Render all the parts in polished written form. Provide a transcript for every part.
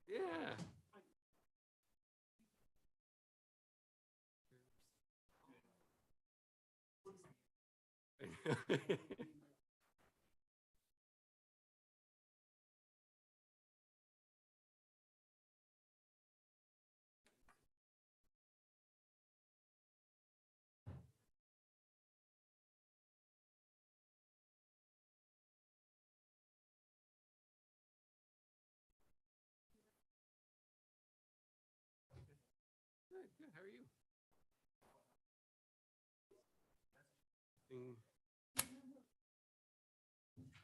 Yeah. Good, good. How are you? Thing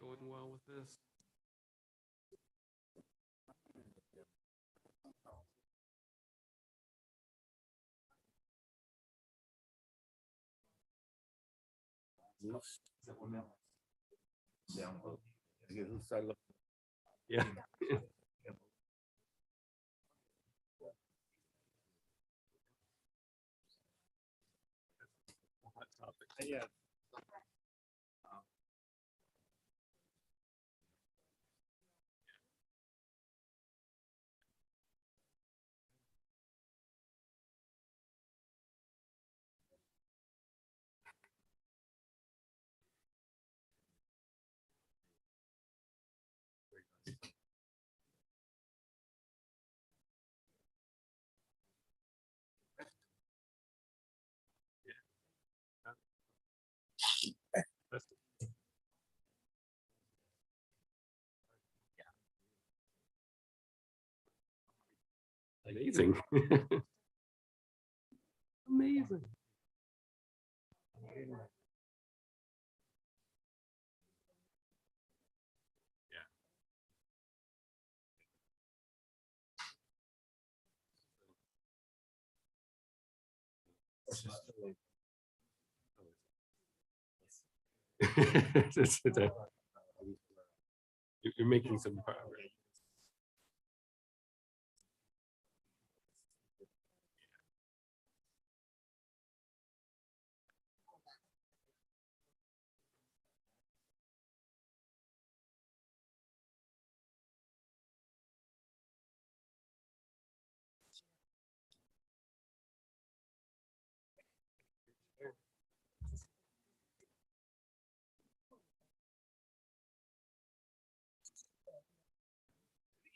going well with this? Yeah. Hot topic. Yeah. That's amazing. Amazing. Yeah. You're making some progress.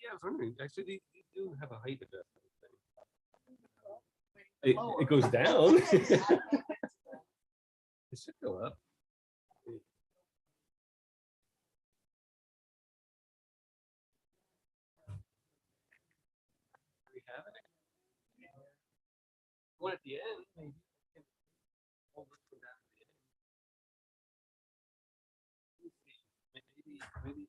Yeah, I was wondering. Actually, they do have a height adjustment thing. It goes down. It should go up. Do we have it? One at the end, maybe. Hold this one down to the end. Let's see. Maybe.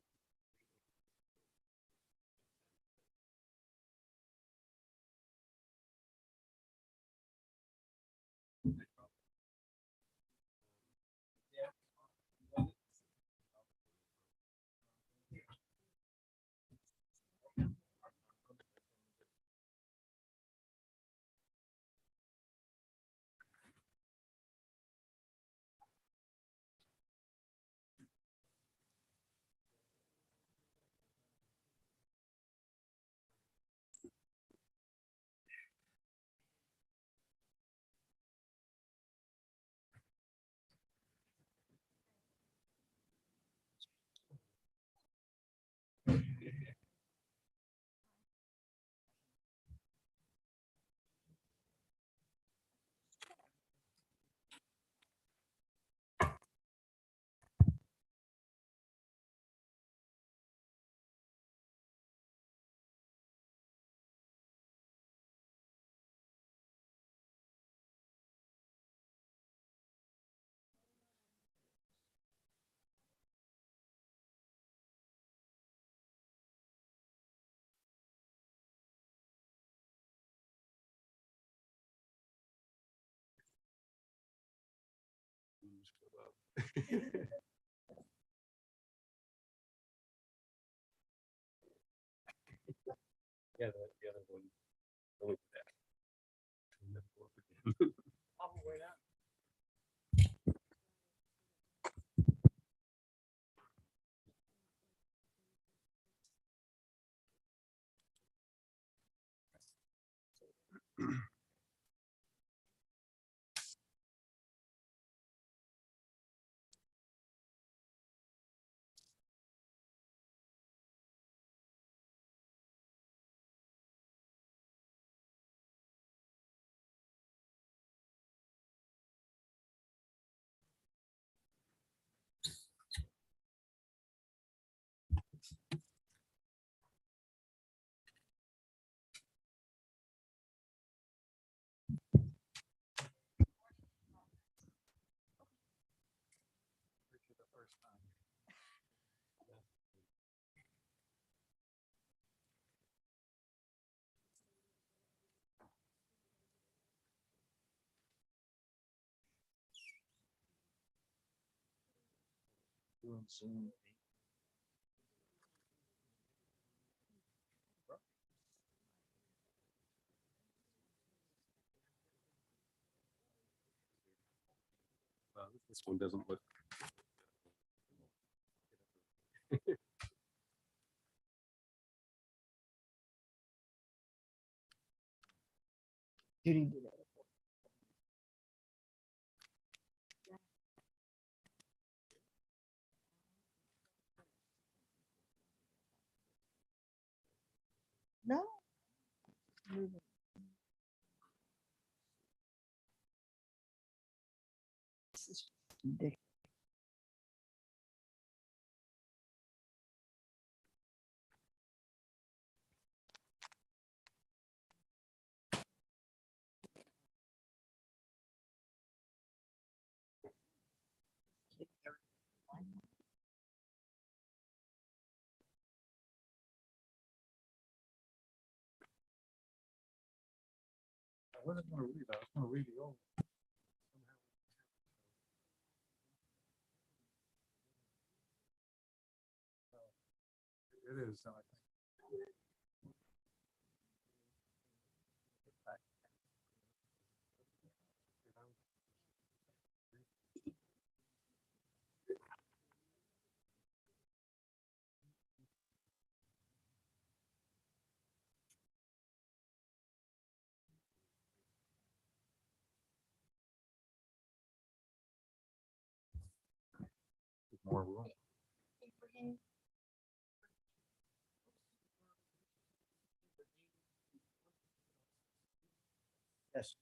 Yeah, the other one. Only that. Doing Zoom. This one doesn't look. Did he do that? No. This is ridiculous. I wasn't gonna read that. I was gonna read the old. It is. I think. More room. Yes.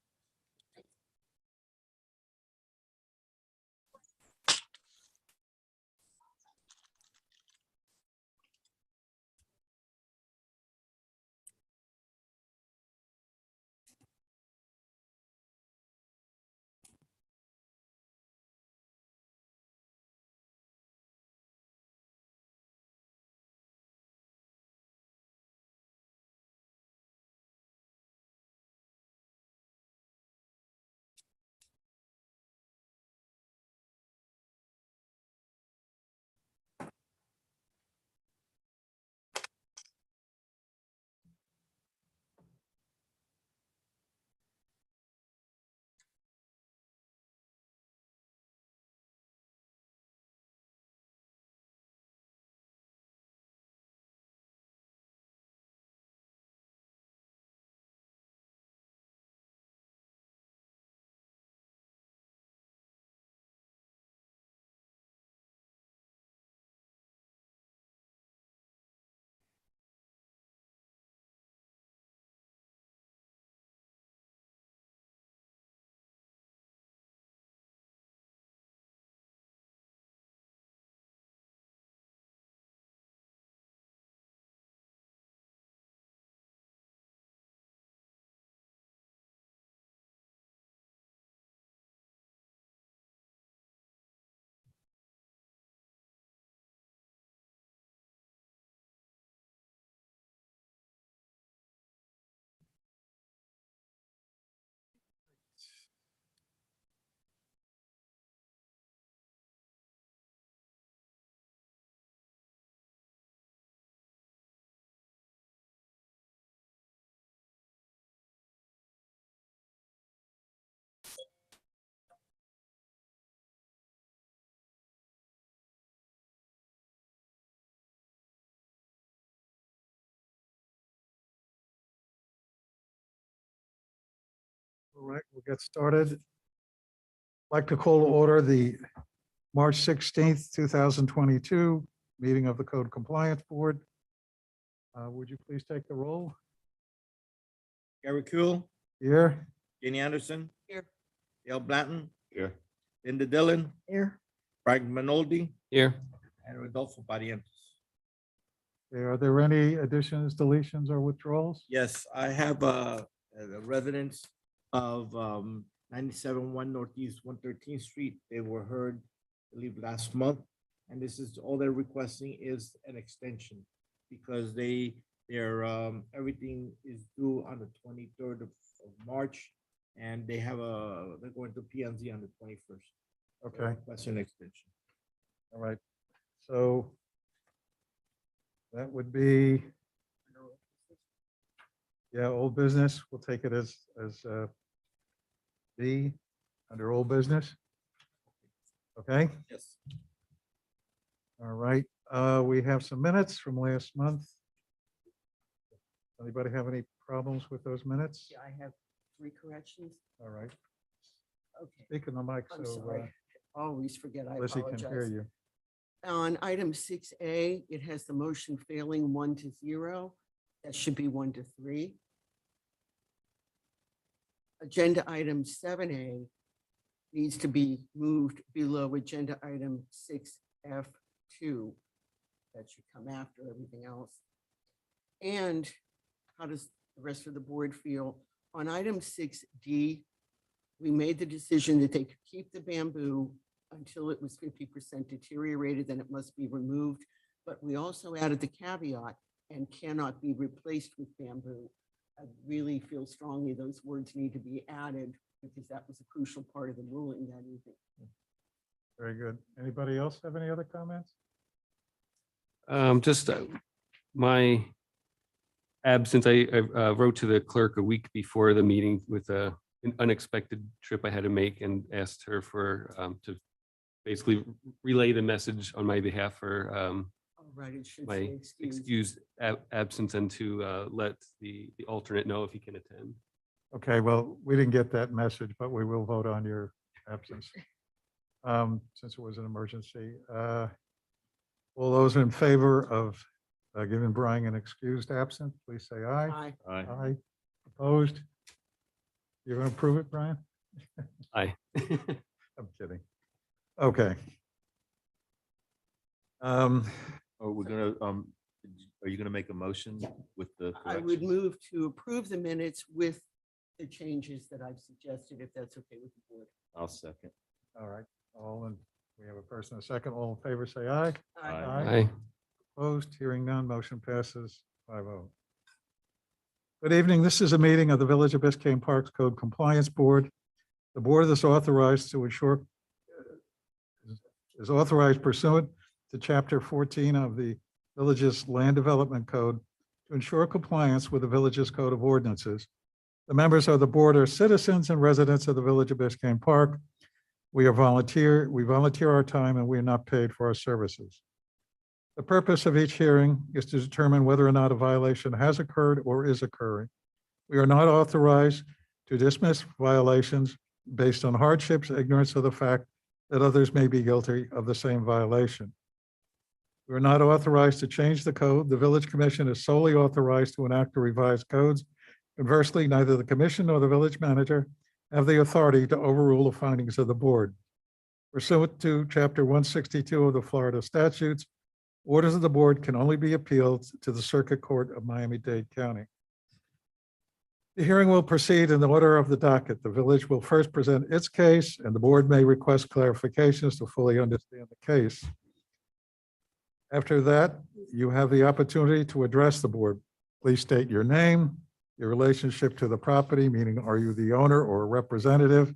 All right, we'll get started. I'd like to call to order the March 16th, 2022 meeting of the Code Compliance Board. Would you please take the roll? Gary Kuhl, Here, Jenny Anderson, Here. Dale Blanton, Here. Linda Dillon, Here. Frank Manoldi, Here. and Rodolfo Barrientos. are there any additions, deletions, or withdrawals? Yes, I have the residents of 97-1 Northeast 113th Street. They were heard, I believe, last month. And this is, all they're requesting is an extension because their everything is due on the 23rd of March. And they have they're going to P&Z on the 21st. Okay, Requesting an extension. all right. So that would be, yeah, old business. We'll take it as B under old business. Okay, Yes. all right. We have some minutes from last month. Anybody have any problems with those minutes? I have 3 corrections. All right, Okay, speak in the mic I'm so sorry. Always forget. I Lizzie can hear apologize. you. On item 6A, it has the motion failing 1 to 0. That should be 1 to 3. Agenda item 7A needs to be moved below agenda item 6F2. That should come after everything else. And how does the rest of the board feel? On item 6D, we made the decision that they could keep the bamboo until it was 50% deteriorated, then it must be removed. But we also added the caveat and cannot be replaced with bamboo. I really feel strongly those words need to be added because that was a crucial part of the ruling that evening. Very good. Anybody else have any other comments? Just my absence, I wrote to the clerk a week before the meeting with an unexpected trip I had to make and asked her for, to basically relay the message on my behalf for All right, it should my say excused. excused absence and to let the alternate know if he can attend. Okay, well, we didn't get that message, but we will vote on your absence. Since it was an emergency. All those in favor of giving Brian an excused absence, please say aye. Aye. Aye. Aye. Opposed? You're going to approve it, Brian? Aye. I'm kidding. Okay. We're gonna, are you gonna make a motion with the I would correction? move to approve the minutes with the changes that I've suggested, if that's okay with the board. I'll second. All right, we have a first and a second. All in favor, say aye. Aye. Opposed, hearing none, motion passes 5-0. Good evening. This is a meeting of the Village of Biscayne Parks Code Compliance Board. The board is authorized to ensure, is authorized pursuant to Chapter 14 of the Village's Land Development Code to ensure compliance with the Village's Code of Ordinances. The members of the board are citizens and residents of the Village of Biscayne Park. We volunteer our time and we are not paid for our services. The purpose of each hearing is to determine whether or not a violation has occurred or is occurring. We are not authorized to dismiss violations based on hardships, ignorance of the fact that others may be guilty of the same violation. We are not authorized to change the code. The Village Commission is solely authorized to enact or revise codes. Conversely, neither the commission nor the village manager have the authority to overrule the findings of the board. Pursuant to Chapter 162 of the Florida statutes, orders of the board can only be appealed to the Circuit Court of Miami-Dade County. The hearing will proceed in the order of the docket. The village will first present its case, and the board may request clarifications to fully understand the case. After that, you have the opportunity to address the board. Please state your name, your relationship to the property, meaning are you the owner or a representative,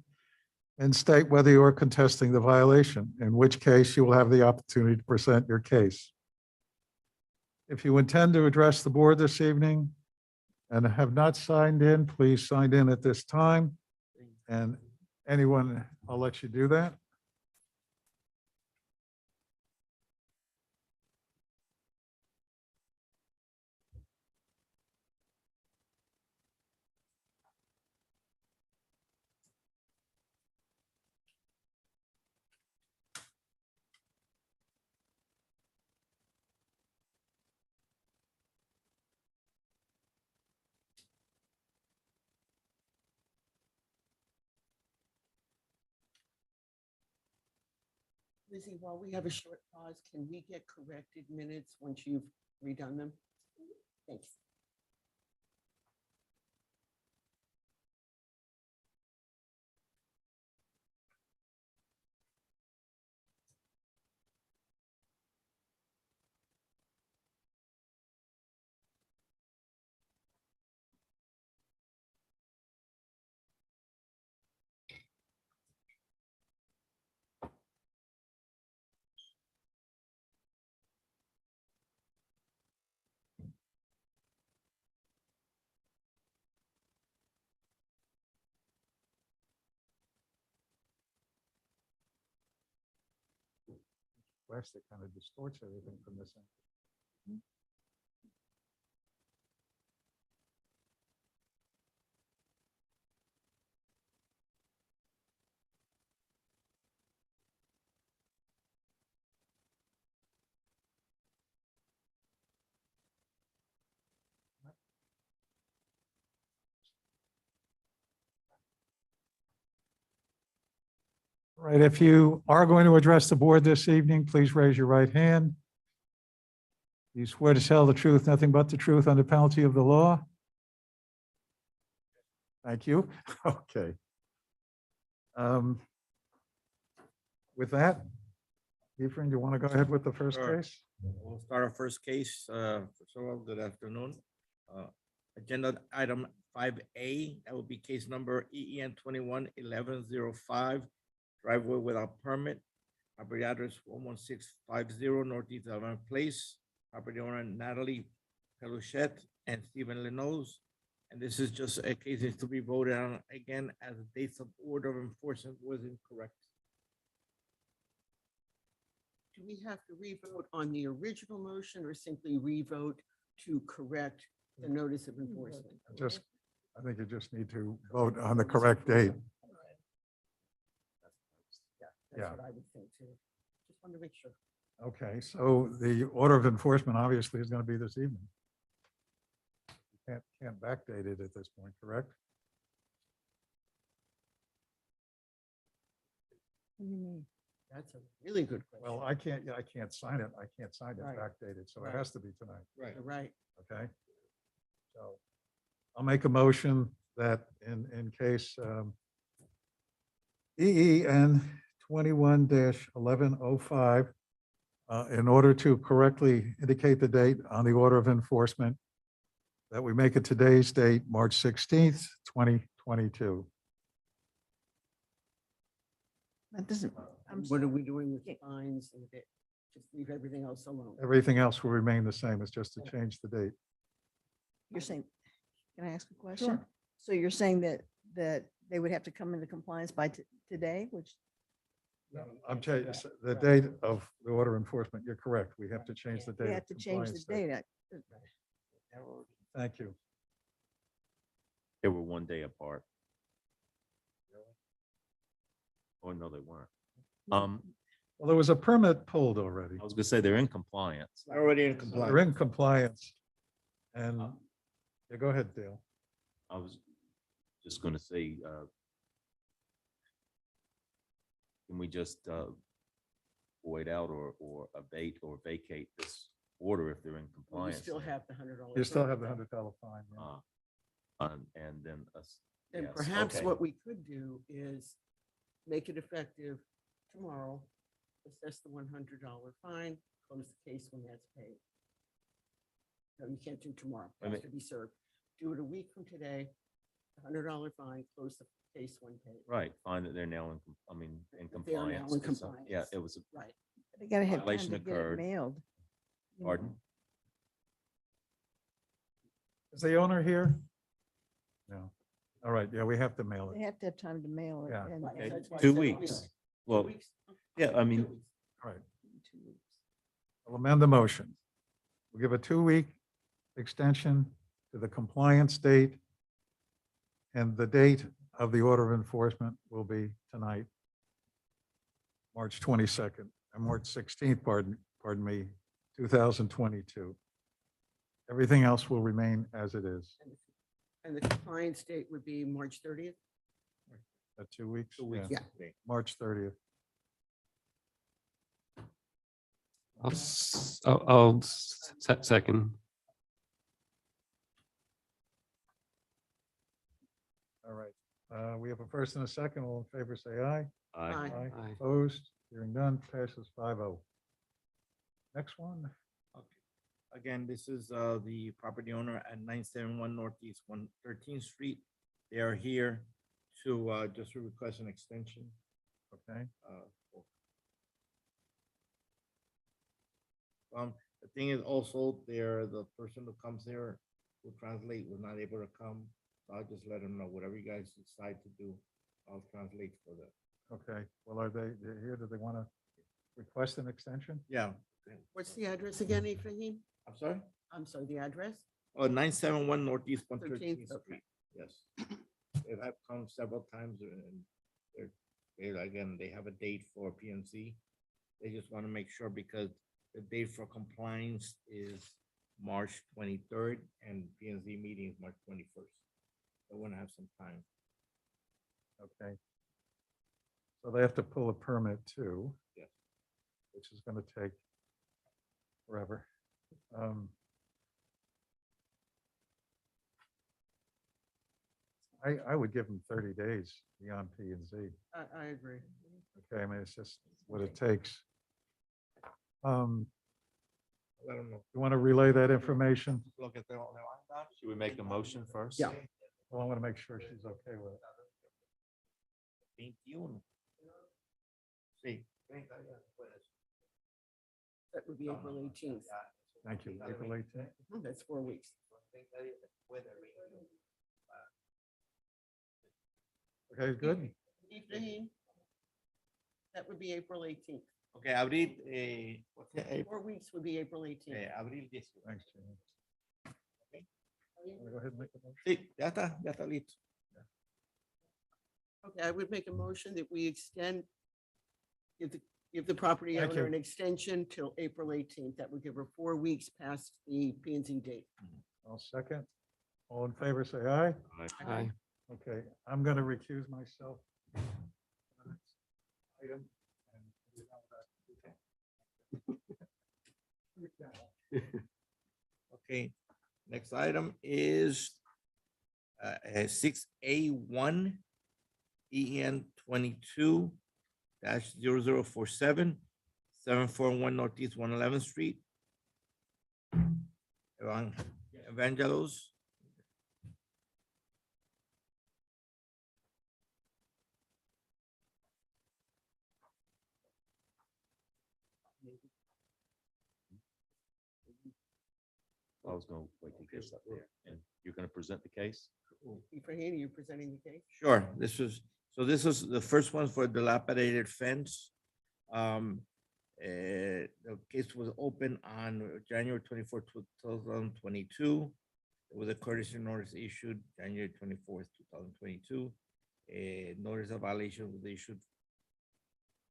and state whether you are contesting the violation, in which case you will have the opportunity to present your case. If you intend to address the board this evening and have not signed in, please sign in at this time. And anyone, I'll let you do that. Lizzie, while we have a short pause, can we get corrected minutes once you've redone them? Thanks. West, it kind of distorts everything from this end. All right, if you are going to address the board this evening, please raise your right hand. You swear to tell the truth, nothing but the truth under penalty of the law? Thank you. Okay. With that, Efrain, you want to go ahead with the first Sure. case? We'll start our first case. First of all, good afternoon. Agenda item 5A, that would be case number EEN 21-1105, driveway without permit. Property address 11650 Northeast 11th Place. Property owner Natalie Peluchet and Stephen Lenoz. And this is just a case that's to be voted on again as the dates of order of enforcement was incorrect. Do we have to revote on the original motion or simply revote to correct the notice of enforcement? Just, I think you just need to vote on the correct date. That's Yeah. what I would think too. Just want to make sure. Okay, so the order of enforcement obviously is going to be this evening. You can't backdate it at this point, correct? That's a really good question. Well, I can't, yeah, I can't sign it. I can't sign it Right. backdated, so it Right. has to be tonight, Right. You're right. okay? So I'll make a motion that in case EEN 21-1105, in order to correctly indicate the date on the order of enforcement, that we make it today's date, March 16th, 2022. That doesn't, I'm What are sorry. we doing with Yeah. fines and it? Just leave everything else alone. Everything else will remain the same. It's just to change the date. You're saying, can I ask a question? So you're saying that they would have to come into compliance by today, which, I'm telling you, the date of the order of enforcement, you're correct. We have to change the they date. have of to change the compliance date. Thank you. They were one day apart. Oh, no, they weren't. Well, there was a permit pulled already. I was gonna say they're in compliance. Already in They're compliance. in compliance. And, yeah, go ahead, Dale. I was just gonna say, can we just void out or abate or vacate this order if they're in Well, you compliance? still have the $100. You still have the $100 fine. yeah. And then us. And yes, perhaps okay. what we could do is make it effective tomorrow, assess the $100 fine, close the case when that's paid. No, you can't do tomorrow. It Wait a has to be served. Do it a week from today, $100 fine, close the case when paid. Right, find that they're now in, in That they are now compliance. in 'cause, Yeah, compliance. it was, Right. They gotta have time Violation to get it occurred. mailed. you know. pardon? Is the owner here? No. All right, yeah, we have to mail They it. have to have time to mail it. Yeah. and- Right, Okay, that's why I 2 said a weeks. week. Well, 2 weeks? yeah, I mean, 2 weeks. All right, 2 weeks. I'll amend the motion. We'll give a 2-week extension to the compliance date. And the date of the order of enforcement will be tonight, March 22nd, and March 16th, pardon me, 2022. Everything else will remain as it is. And the compliance date would be March 30th? At 2 weeks? 2 weeks. Yeah. today. March 30th. Second. All right. We have a first and a second. All in favor, say aye. Aye. Aye. Opposed? Hearing none, passes 5-0. Next one. Okay. Again, this is the property owner at 971 Northeast 113th Street. They are here to just to request an extension. Okay. for- the thing is also there, the person who comes here who translate was not able to come. So I'll just let them know, whatever you guys decide to do, I'll translate for them. Okay. Well, they're here? Do they want to request an extension? Yeah. What's the address again, Ibrahim? I'm sorry? I'm sorry, the address? Oh, 971 Northeast 13th, 113th okay. Street. Yes. They have come several times and again, they have a date for PNC. They just want to make sure because the date for compliance is March 23rd and PNC meeting is March 21st. They want to have some time. Okay. So they have to pull a permit too. Yes. Which is going to take forever. I would give them 30 days beyond P and Z. I agree. Okay, I mean, it's just what it takes. You I don't know. want to relay that information? Look at the. Should we make a motion first? Yeah. Well, I want to make sure she's okay with it. 21. Sí. That would be April 18th. Thank you. April 18th. Oh, that's 4 weeks. Okay, good. Ibrahim? That would be April 18th. Okay, abril, what's the 4 weeks would be April 18th. abril 18. Thanks, Jamie. Wanna go ahead and make the motion? Sí, ya está listo. Okay, I would make a motion that we extend, give the property Thank owner you. an extension till April 18th. That would give her 4 weeks past the P and Z date. I'll second. All in favor, say aye. Aye. Okay, I'm going to recuse myself. Item. Okay, next item is 6A1 EN 22-0047, 741 Northeast 111th Street. Evangelos. I was gonna wait to get up there. And you're gonna present the case? Ibrahim, are you presenting the case? Sure, this is the first one for dilapidated fence. The case was opened on January 24th, 2022. With a courtesy notice issued January 24th, 2022. A notice of violation was issued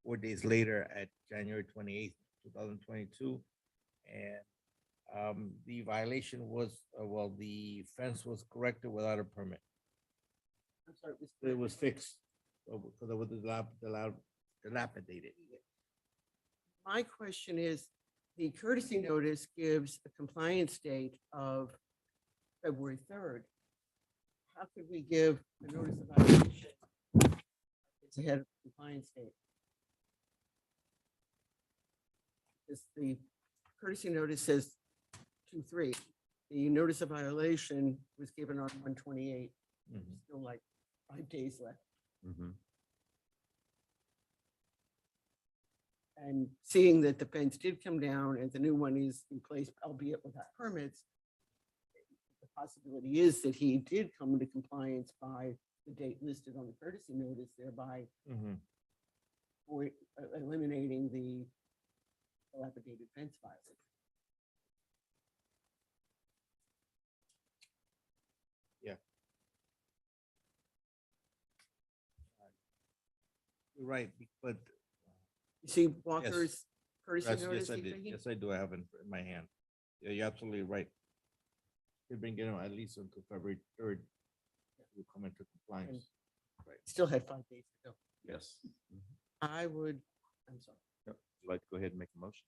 4 days later at January 28th, 2022. And the violation was, well, the fence was corrected without a permit. I'm sorry, It was fixed, because it was dilapidated. My question is, the courtesy notice gives a compliance date of February 3rd. How could we give a notice of violation? It's ahead of the compliance date. Because the courtesy notice says 2/3. The notice of violation was given on 1/28, Mhm. still like 5 days left. Mhm. And seeing that the fence did come down and the new one is in place, albeit without permits, the possibility is that he did come into compliance by the date listed on the courtesy notice, thereby Mhm. eliminating the dilapidated fence violation. You're right, but You see Walker's courtesy yes, notice? yes, I did. Ibrahim? Yes, I do. I have it in my hand. Yeah, you're absolutely right. You've been getting at least until February 3rd. You come into compliance. Still had 5 days to go. Yes. I would, I'm sorry. Yep. Would you like to go ahead and make a motion?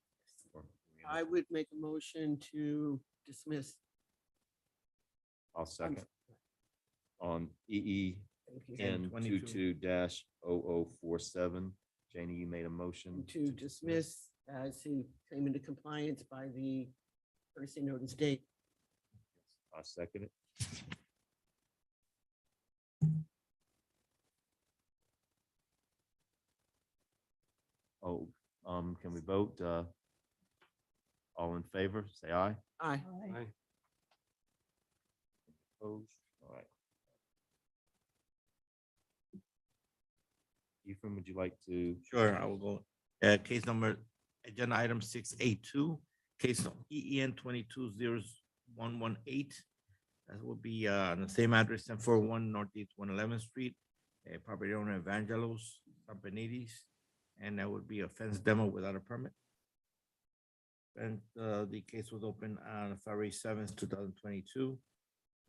Or- I would make a motion to dismiss. I'll I'm second. s- On Thank you. EEN 22-0047. Janie, you made a motion. And to dismiss as he came into compliance by the courtesy notice date. I second it. Oh, can we vote? All in favor, say aye. Aye. Aye. Opposed? All right. Ephraim, would you like to? Sure, I will go. Case number, agenda item 682, case EEN 220118. That will be on the same address, 1041 Northeast 111th Street. Property owner Evangelos Campanidis, and that would be a fence demo without a permit. And the case was opened on February 7th, 2022,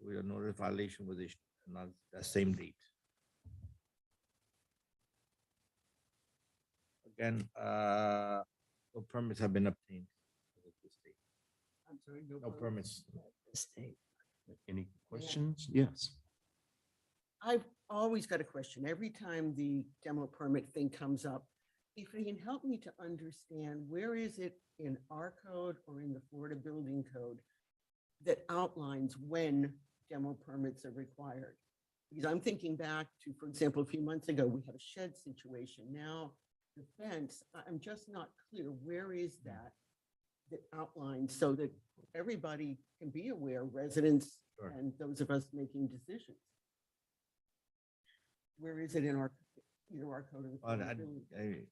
with a notice violation was issued on that same date. Again, no permits have been obtained. as of this date. I'm sorry, No permits. State. Any questions? Yes. I've always got a question. Every time the demo permit thing comes up, if you can help me to understand, where is it in our code or in the Florida Building Code that outlines when demo permits are required? Because I'm thinking back to, for example, a few months ago, we had a shed situation. Now, the fence, I'm just not clear, where is that outlines so that everybody can be aware, residents Sure. and those of us making decisions? Where is it in our, either our code or the? Well, Florida Building?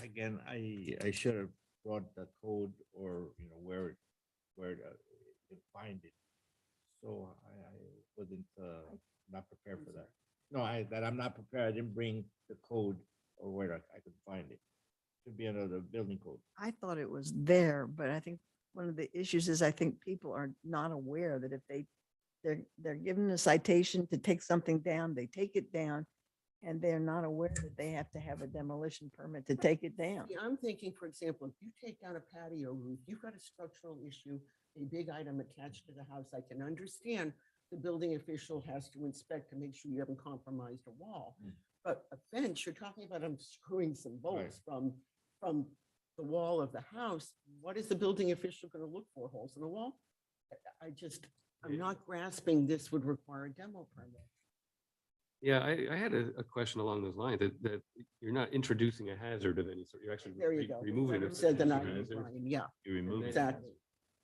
again, I should have brought the code or, where to find it. So I wasn't, not prepared for that. No, I'm not prepared. I didn't bring the code or where I could find it. Should be under the building code. I thought it was there, but I think one of the issues is I think people are not aware that if they're given a citation to take something down, they take it down, and they're not aware that they have to have a demolition permit to take it down. Yeah, I'm thinking, for example, if you take down a patio roof, you've got a structural issue, a big item attached to the house, I can understand the building official has to inspect to make sure you haven't compromised a wall. Mm. But a fence, you're talking about unscrewing some bolts from the wall of the house. What is the building official going to look for? Holes in the wall? I'm not grasping this would require a demo permit. Yeah, I had a question along those lines, that you're not introducing a hazard of any sort, you're actually There you go. removing Whoever a said the potential night, hazard. Brian, yeah, You remove it. exactly.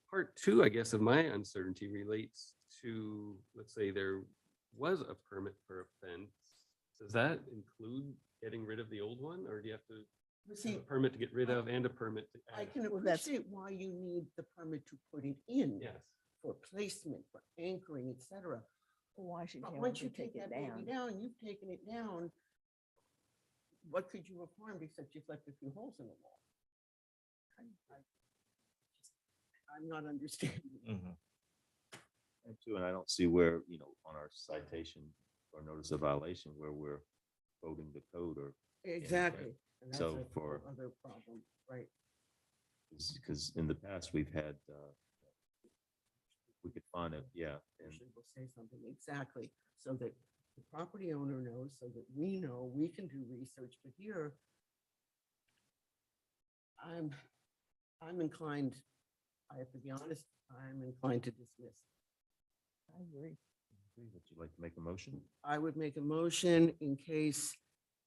Part two, I guess, of my uncertainty relates to, let's say there was a permit for a fence. Does that include getting rid of the old one, or do you have to You have see, a permit to get rid of and a permit to I add? can Well, that's- appreciate why you need the permit to put it in. Yes. For placement, for anchoring, et cetera. Why should But you once have you to take take it that baby down? down, you've taken it down. What could you have harmed except you've left a few holes in the wall? I'm not understanding. Mhm. And two, and I don't see where, on our citation or notice of violation where we're quoting the code or, Exactly. And that's So a whole for- other problem, right? because in the past we've had, we could find it, yeah. And Usually we'll say something, exactly, so that the property owner knows, so that we know, we can do research, but here I'm inclined, I have to be honest, I'm inclined to dismiss. I agree. would you like to make a motion? I would make a motion in case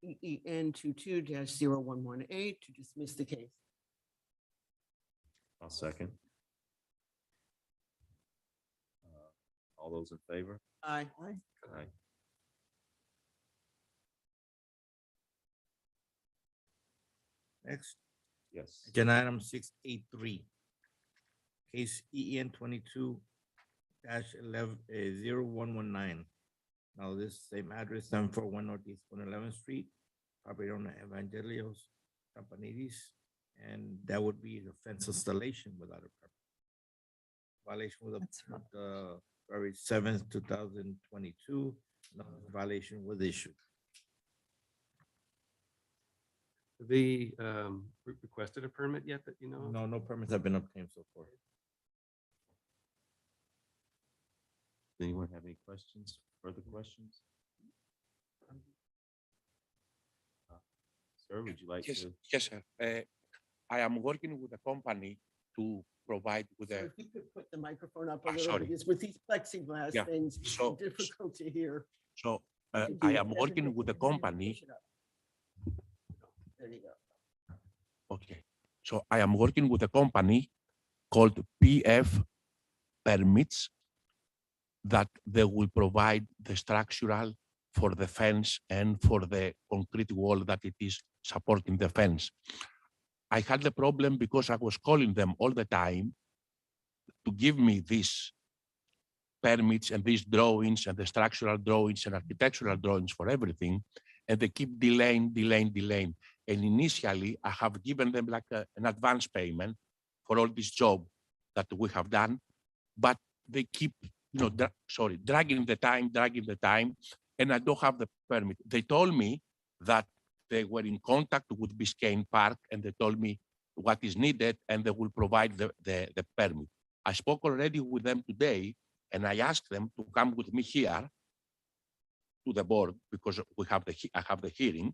EEN 22-0118 to dismiss the case. I'll second. All those in favor? Aye. Aye. Next. Yes. Agenda item 683. Case EEN 22-11-0119. Now this same address, 741 Northeast 111th Street, property owner Evangelios Campanidis, and that would be the fence installation without a permit. Violation was That's right. observed, February 7th, 2022. No violation was issued. Have they requested a permit yet that you know? of? No, no permits have been obtained so far. Does anyone have any questions, further questions? Sir, would you like Yes, to? yes, sir. I am working with a company to provide with So a, if you could put the microphone up a little, sorry. because with these plexiglass Yeah, things, it's so- difficult to hear. so You could I do am it. working with a company. Push it up. There you go. Okay. So I am working with a company called PF Permits that they will provide the structural for the fence and for the concrete wall that it is supporting the fence. I had the problem because I was calling them all the time to give me these permits and these drawings and the structural drawings and architectural drawings for everything, and they keep delaying. And initially, I have given them like an advance payment for all this job that we have done, but they keep, dragging the time, and I don't have the permit. They told me that they were in contact with Biscayne Park, and they told me what is needed, and they will provide the permit. I spoke already with them today, and I asked them to come with me here to the board because I have the hearing,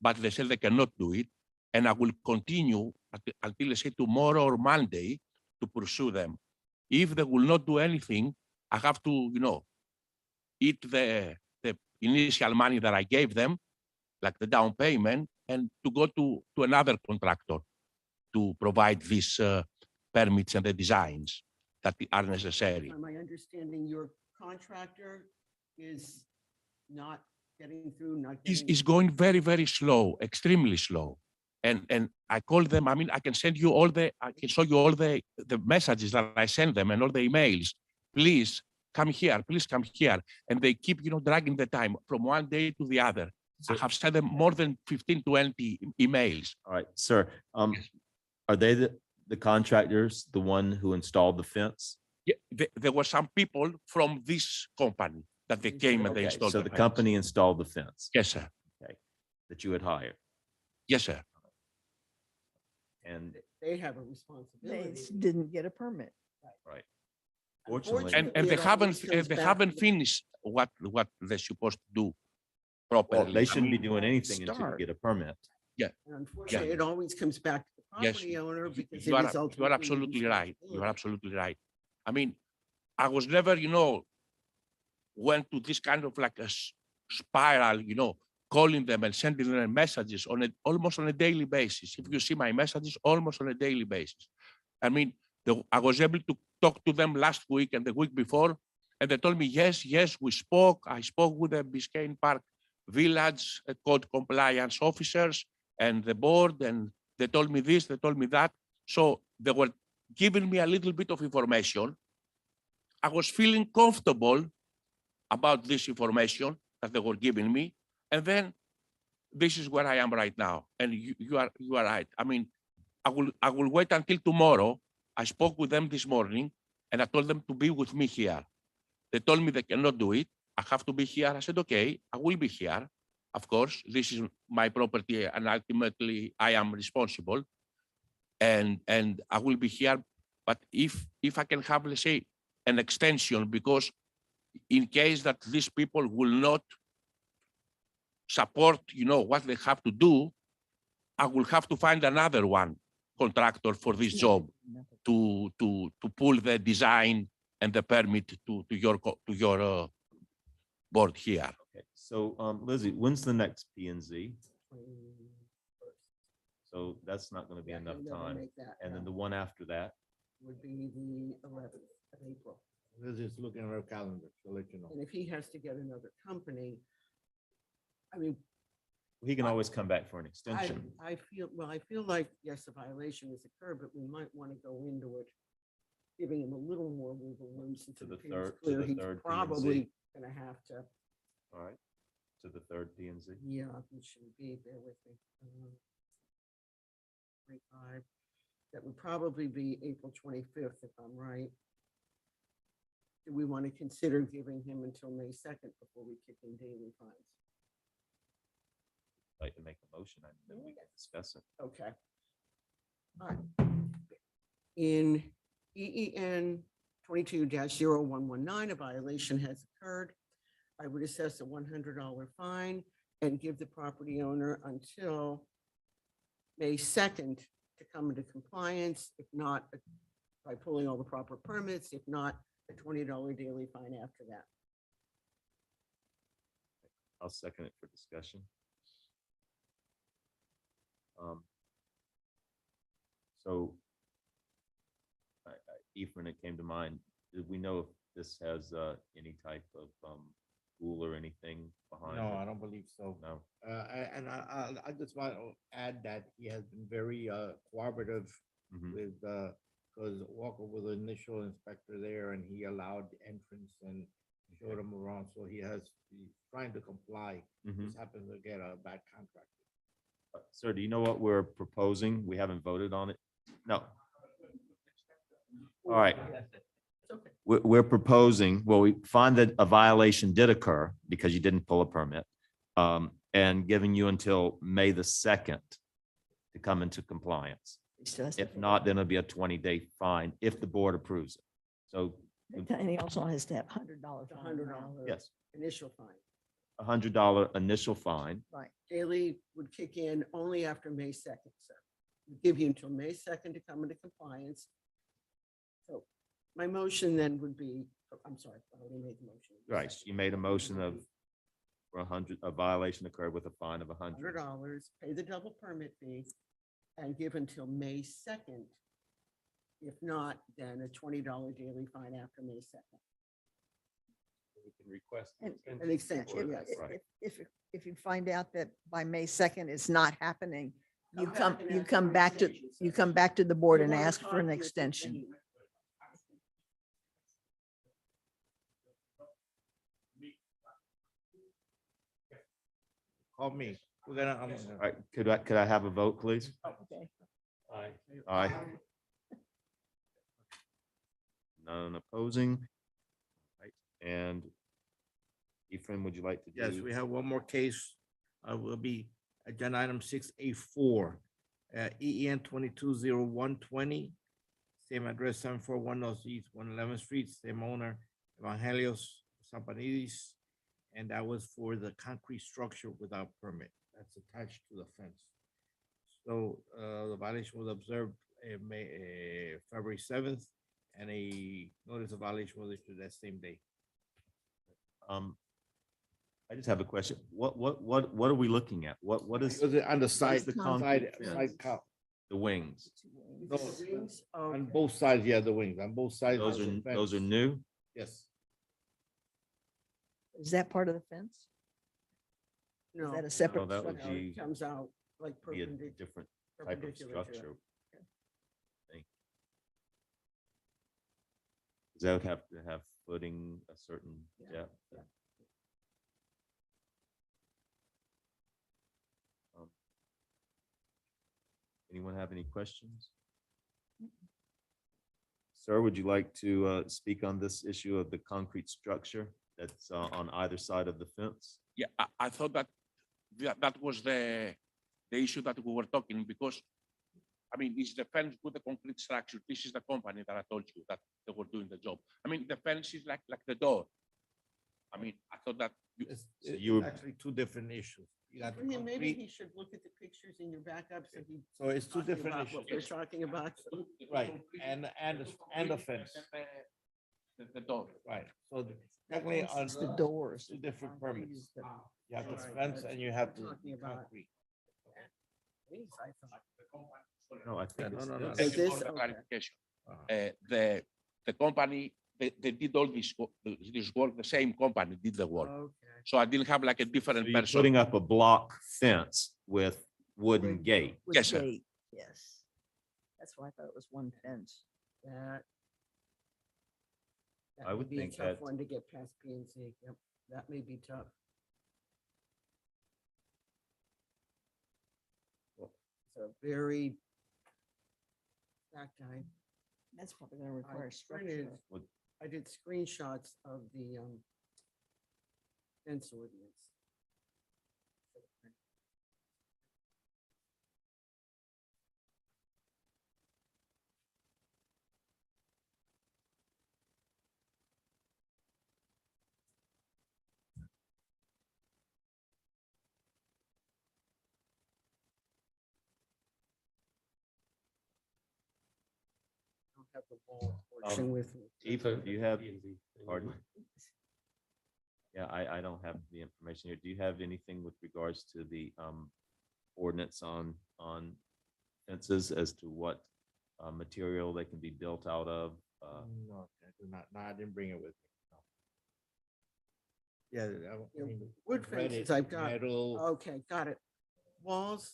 but they said they cannot do it, and I will continue until they say tomorrow or Monday to pursue them. If they will not do anything, I have to, eat the initial money that I gave them, like the down payment, and to go to another contractor to provide these permits and the designs that are necessary. Am I understanding your contractor is not getting through, not It's getting? going very slow, extremely slow. And I call them, I mean, I can show you all the messages that I send them and all the emails. Please come here, please come here. And they keep, dragging the time from one day to the other. I have sent them more than 15, 20 emails. All right, sir, are they the contractors, the one who installed the fence? Yeah, there were some people from this company that they came and they Okay, installed. so the fence. company installed the fence Yes, sir. that you had hired, Yes, sir. and They have a They responsibility. didn't get a permit. fortunately, And they it always comes back haven't to the- finished what they're supposed to do well, properly. they I shouldn't be mean, doing anything until you start. get a permit. And unfortunately, it always comes back to the Yes, property owner because you it are, is you are ultimately. absolutely your right. You are responsibility. absolutely right. I mean, I was never, went to this kind of like a spiral, calling them and sending them messages almost on a daily basis. If you see my messages, almost on a daily basis. I mean, I was able to talk to them last week and the week before, and they told me, yes, we spoke. I spoke with the Biscayne Park Village code compliance officers and the board, and they told me this, they told me that. So they were giving me a little bit of information. I was feeling comfortable about this information that they were giving me. And then this is where I am right now. And you are right. I mean, I will wait until tomorrow. I spoke with them this morning and I told them to be with me here. They told me they cannot do it. I have to be here. I said, okay, I will be here. Of course, this is my property and ultimately I am responsible. And I will be here. But if I can have, let's say, an extension, because in case that these people will not support, what they have to do, I will have to find another one contractor for this job to pull the design and the permit to your board here. Okay, so Lizzie, when's the next P and Z? 21st. So that's not going to be Yeah, enough he'll never time. make that, And then no. the one after that, Would be the 11th of April. Liz is looking at her calendar, she'll let you know. And if he has to get another company, I mean, he can always come back for an I extension. feel like, yes, a violation has occurred, but we might want to go into it, giving him a little more wiggle room since To it the appears third- to clear the he's third P&Z. probably going to have to, All right, to the third P and Z. yeah, it should be, bear with me. 25, that would probably be April 25th, if I'm right. Do we want to consider giving him until May 2nd before we kick in daily fines? like to make a motion, and then we can discuss it. Okay. All right. In EEN 22-0119, a violation has occurred. I would assess a $100 fine and give the property owner until May 2nd to come into compliance, if not by pulling all the proper permits, if not a $20 daily fine after that. I'll second it for discussion. So Efren, it came to mind, did we know if this has any type of pool or anything behind No, it? I don't believe so. No. I just want to add that he has been very cooperative Mhm. with, because Walker was the initial inspector there and he allowed the entrance and showed him around. So he's trying to comply. Mhm. Just happens to get a bad contract. Sir, do you know what we're proposing? We haven't voted on it? No. All right. It's okay. We're proposing, well, we find that a violation did occur because you didn't pull a permit, and giving you until May the 2nd to come into compliance. He still has to If pay. not, then it'll be a 20-day fine if the board approves it. So, And he also has to have $100 It's a fine. $100. now. yes, Initial fine. $100 initial fine. Right. Daily would kick in only after May 2nd, sir. We give you until May 2nd to come into compliance. So my motion then would be, I'm sorry, I already made the motion. Right, you made a motion of for a violation occurred with a fine of $100. $100, pay the double permit fee, and give until May 2nd. If not, then a $20 daily fine after May 2nd. We can request. And- An extension, yes. Right. If you find out that by May 2nd it's not happening, you Come come, back and you ask come for back to, extension, you sir. come back to the board You and want a ask for copy an of the extension. anyway. Call me. We're gonna, All right, could I have a vote, please? Okay. Aye. Aye. None opposing. Right, and Ephraim, would you like to do? yes, we have one more case. Will be agenda item 6A4. EEN 220120. Same address, 741 Northeast 111th Street, same owner, Evangelios Sampanidis. And that was for the concrete structure without permit that's attached to the fence. So the violation was observed February 7th, and a notice of violation was issued that same day. I just have a question. What are we looking at? What is Was it on the side, the side, concrete side fence? count? the wings? No, Wings, on okay. both sides, yeah, the wings, on both sides. Those of are, the those are fence. new? Yes. Is that part of the fence? Is No. that a separate? No, that would structure? No, be- it comes out like Be a perpendicular. different type of perpendicular to it. structure. Think. Does that have to have footing a certain Yeah, depth? yeah. Um, Anyone have any questions? Sir, would you like to speak on this issue of the concrete structure that's on either side of the fence? Yeah, I thought that that was the issue that we were talking, because, I mean, it's the fence with the concrete structure. This is the company that I told you that they were doing the job. I mean, the fence is like the door. I mean, I thought that It's So it's you were- actually two different issues. You got the Yeah, maybe he concrete, should look at the pictures in your backup so he. so it's two talking different about what issues. We're talking about. Right, and the fence, the door. right. So technically on It's the doors. two different Concrete permits. is the- You have the Right, fence that's and you what have I'm the talking about. concrete. Wings, I thought. No, I think no, it's no, no. this. Thank Is you this for the okay? clarification. Uh-huh. The company, they did all this work, the same company did the work. Okay. So I didn't have like a So different you're person. putting up a block fence with wooden With- gate. with Yes, sir. gate, yes. That's why I thought it was one fence. That. that I may would be a think tough that- One to get past P and Z. Yep, that may be tough. It's a very. Fact, That's probably gonna require I structure. printed, Would- I did screenshots of the fence ordinance. have the wall portion with me. Eva, do you have, P&Z. pardon? Yeah, I don't have the information here. Do you have anything with regards to the ordinance on fences as to what material they can be built out of? No, I do not. No, I didn't bring it with me. No. Yeah, I mean, Wood I've read fences, it, I've got, metal. okay, got it. Walls,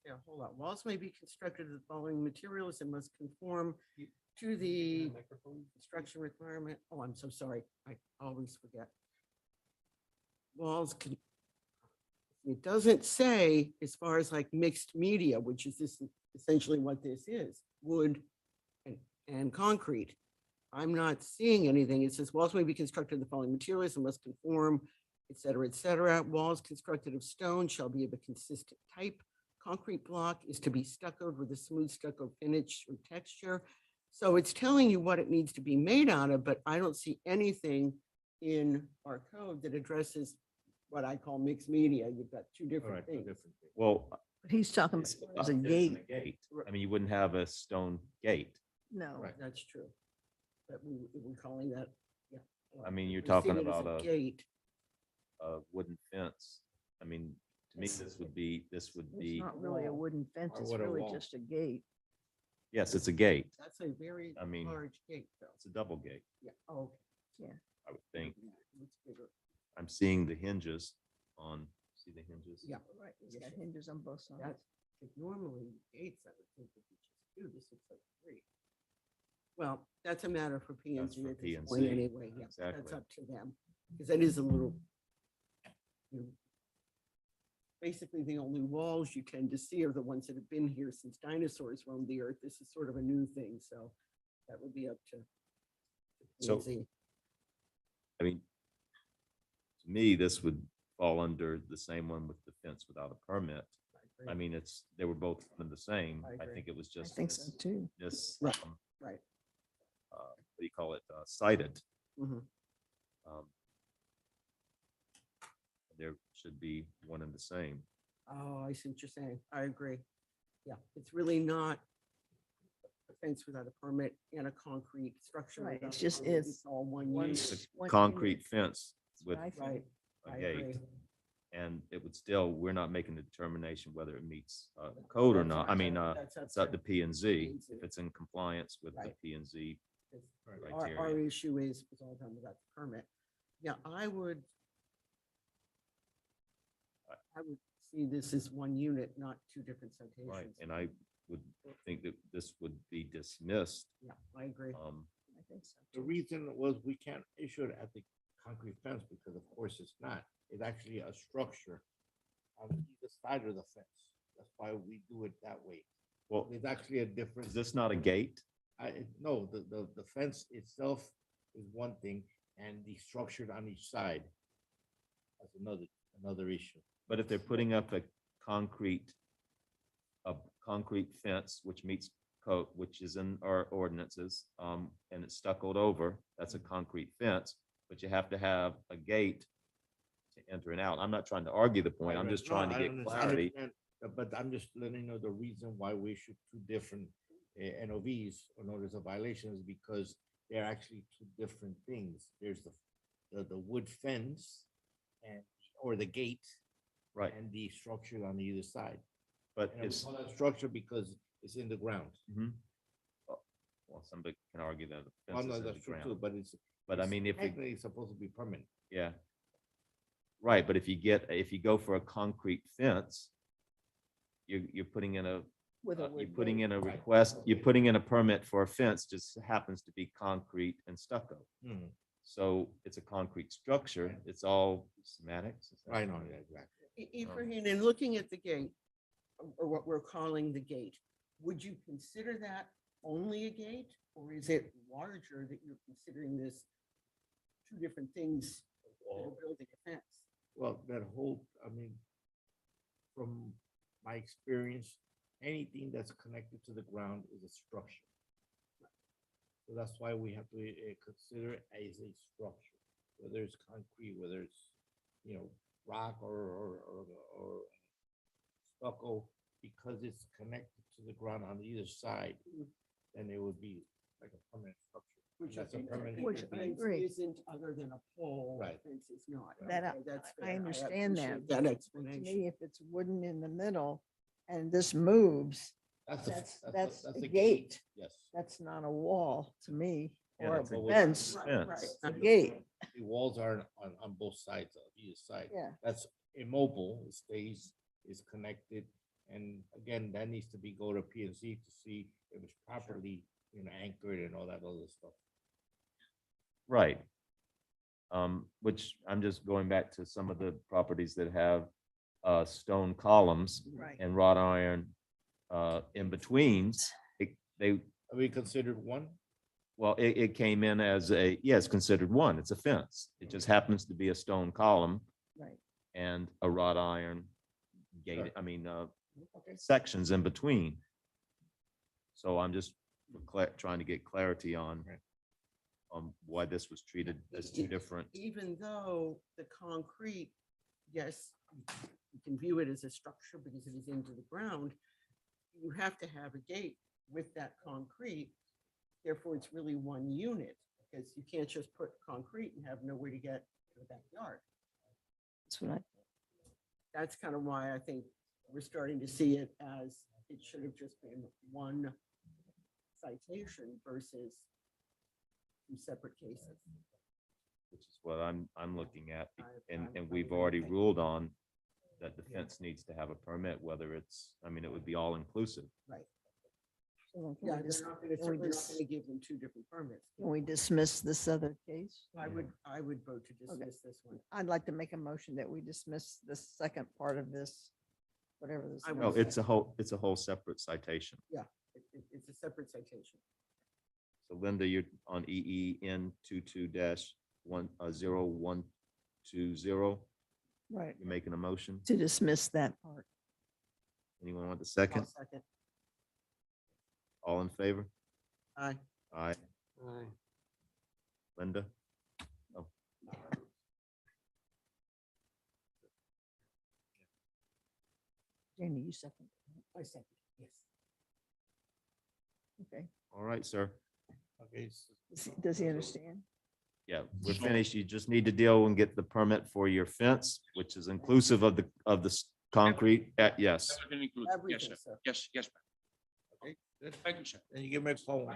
yeah, hold on. Walls may be constructed of the following materials and must conform to the construction requirement. Oh, I'm so sorry. I always forget. Walls can, it doesn't say as far as like mixed media, which is this essentially what this is, wood and concrete. I'm not seeing anything. It says walls may be constructed of the following materials and must conform, et cetera, et cetera. Walls constructed of stone shall be of a consistent type. Concrete block is to be stuccoed with a smooth stucco finish or texture. So it's telling you what it needs to be made out of, but I don't see anything in our code that addresses what I call mixed media. You've got two All different right, two things. different things. Well, But he's talking it's about as a different gate. than I mean, you wouldn't have a stone gate. No. Right. That's true. But we're calling that, yeah. I mean, you're we're seeing talking it as about a Gate. wooden fence. I mean, to me, this would be, It's not really a wall. wooden fence. Or It's what a really wall. just a gate. yes, it's a gate. That's a very I mean, large gate, though. It's a double gate, Yeah, oh. I would think. It's bigger. I'm seeing the hinges on, see the hinges? Yeah. Right. It's Yes, got sir. hinges on both sides. That's, if normally gates, I would think would be just two, this looks like three. Well, that's a matter for P and That's Z for at this P&Z, point anyway, yeah, that's exactly. up to them. Because that is a little. you know, Basically, the only walls you tend to see are the ones that have been here since dinosaurs roamed the earth. This is sort of a new thing, so that would be up to. So- P&Z. I mean, to me, this would fall under the same one with the fence without a permit. agree. I mean, they were both one and the same. I I agree. think it was I just. think so too. This, Right, right. what do you call it, cited. Mhm. Um, There should be one and the same. Oh, I see what you're saying. I agree. Yeah, it's really not a fence without a permit and a concrete structure. Right, without it's a just- permit. it's all one one- unit. It's a One concrete unit. fence That's with what I think. Right, a I gate. agree. And it would still, we're not making a determination whether it meets code or That's not. up I mean, to- that's it's up to P and Z, P&Z. if it's in compliance with the Right. P and Z. It's- Right. Our criteria. issue is it's all done without the permit. Yeah, I would see this as one unit, not two different Right, citations. and I would think that this would be dismissed. Yeah, I agree. I think so. The too. reason was we can't issue it at the concrete fence because of course it's not. It's actually a structure on either side of the fence. That's why we do it that way. Well, It's actually a difference. is this not a gate? No, the fence itself is one thing and the structure on each side. That's another issue. But if they're putting up a concrete fence, which meets code, which is in our ordinances, and it's stuccoed over, that's a concrete fence, but you have to have a gate to enter and out. I'm not trying to argue the point. I'm Right, just no, trying to I get understand, clarity. But I'm just letting you know the reason why we issued two different NOVs or notice of violations because they're actually two different things. There's the wood fence and, or the gate Right, and the structure on either side. but And we it's, call that structure because it's in the ground. Mhm. Well, somebody can argue that the Well, fence no, is in the that's true too, ground. but it's. But I it's mean, if we, Technically, it's supposed to be permanent. yeah. Right, but if you go for a concrete fence, you're putting in With a you're wood putting gate. in a request, you're putting in a permit for a fence, just happens to be concrete and stucco. Mhm. So it's a concrete structure. It's all semantics. is that I know, right? yeah, exactly. Ibrahim, in looking at the gate, or what we're calling the gate, would you consider that only a gate? Or is it larger that you're considering this two different things that are building a fence? Well, that whole, I mean, from my experience, anything that's connected to the ground is a structure. So that's why we have to consider it as a structure, whether it's concrete, whether it's, rock or stucco, because it's connected to the ground on either side, then it would be like a permanent structure. Which That's a I- permanent which fence. I agree. Isn't other than a pole. Right. Fence is not. That Okay, that's I fair. understand that. appreciate That To explanation. me, if it's wooden in the middle and this moves, That's, that's a the gate. Yes. That's not a wall to me, Yeah, or a that's a fence, Right, fence. a gate. The walls are on both sides, of either side. Yeah. That's immobile, it stays, is connected. And again, that needs to be go to P and Z to see if it's properly, anchored and all that other stuff. Right. Which I'm just going back to some of the properties that have stone columns Right. and wrought iron in betweens. They, Are we considered one? well, it came in as a, yeah, it's considered one. It's a fence. It just happens to be a stone column Right. and a wrought iron gate, Sure. I mean, Okay. sections in between. So I'm just trying to get clarity on Right. why this was treated as two different. Even though the concrete, yes, you can view it as a structure because it is into the ground, you have to have a gate with that concrete. Therefore, it's really one unit, because you can't just put concrete and have nowhere to get to the backyard. That's what I, That's kind of why I think we're starting to see it as, it should have just been one citation versus two separate cases. Which is what I'm looking at, and I'm we've agree. already ruled on that the Yeah. fence needs to have a permit, whether it's, I mean, it would be all inclusive. Right. so then Yeah, can we they're just, not gonna, can we certainly not just, gonna give them two different permits. can we dismiss this other case? I would vote to dismiss this one. I'd like to make a motion that we dismiss the second part of this, whatever this. I No, will. is. it's a whole separate citation. It's a separate citation. So Linda, you're on EEN 22-10120. Right, You're making a motion. to dismiss that part. Anyone want the I'll second? second. All in favor? Aye. Aye. Aye. Linda? Oh, Jamie, you second. I second, yes. Okay. all right, sir. Okay. Does he understand? Yeah, we're finished. You just need to deal and get the permit for your fence, which is inclusive of the concrete. Yes. Everything included. Yes, Everything, sir. sir. Yes, yes, ma'am. Okay, good. Thank you, sir. Then you give me a phone.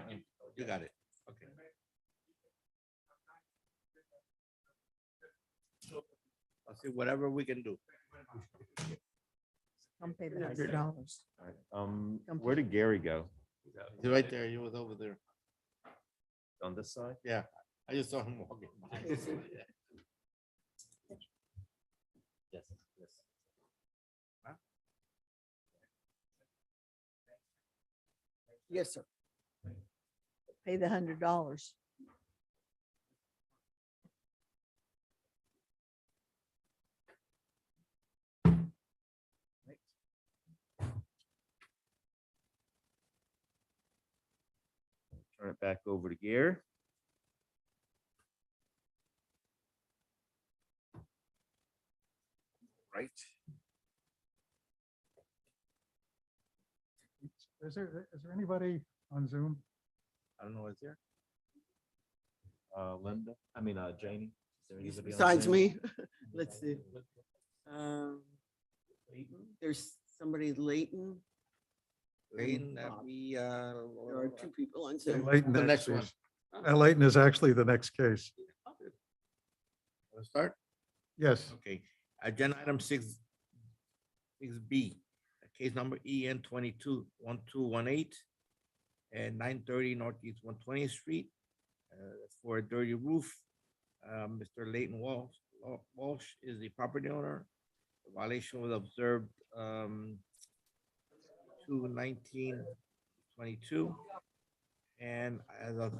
You got it. Okay. I'll see whatever we can do. Come pay the $100. All right. Where did Gary go? He's right there. He was over there. On this side? Yeah, I just saw him walking by. Yes, sir. Yes, yes. Yes, sir. Pay the $100. Turn it back over to Gary. Right. Is there anybody on Zoom? I don't know, is there? Linda, Janie. Is there anybody on Besides Zoom? me, let's see. There's somebody Leighton. Waiting that Bob. we, There are two people on Zoom. Leighton The next actually- one. Leighton is actually the next case. Wanna start? Yes, Okay, agenda item 6B, case number EN 22-1218 and 930 Northeast 120th Street, for a dirty roof. Mr. Leighton Walsh is the property owner. The violation was observed 2/19/22, and as of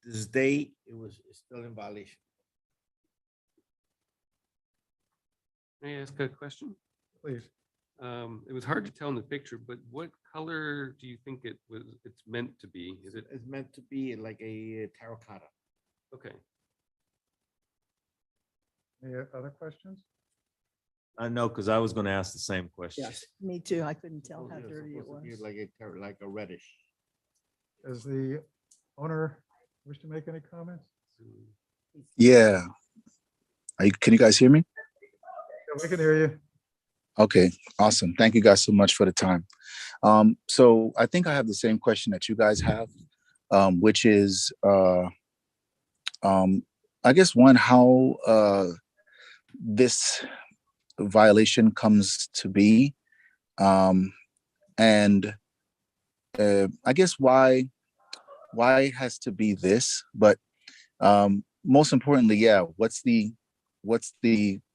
this day, it's still in violation. May I ask a question? please. It was hard to tell in the picture, but what color do you think it's meant to be? Is it, It's meant to be like a terracotta. okay, Any other questions? I know, because I was going to ask the same question. Yes. Me too. I couldn't tell how It's dirty it supposed to be was. like a reddish. Does the owner wish to make any comments? Yeah. Can you guys hear me? Yeah, we can hear you. Okay, awesome. Thank you guys so much for the time. So I think I have the same question that you guys have, which is, I guess one, how this violation comes to be, and I guess why it has to be this, but most importantly, yeah, what's the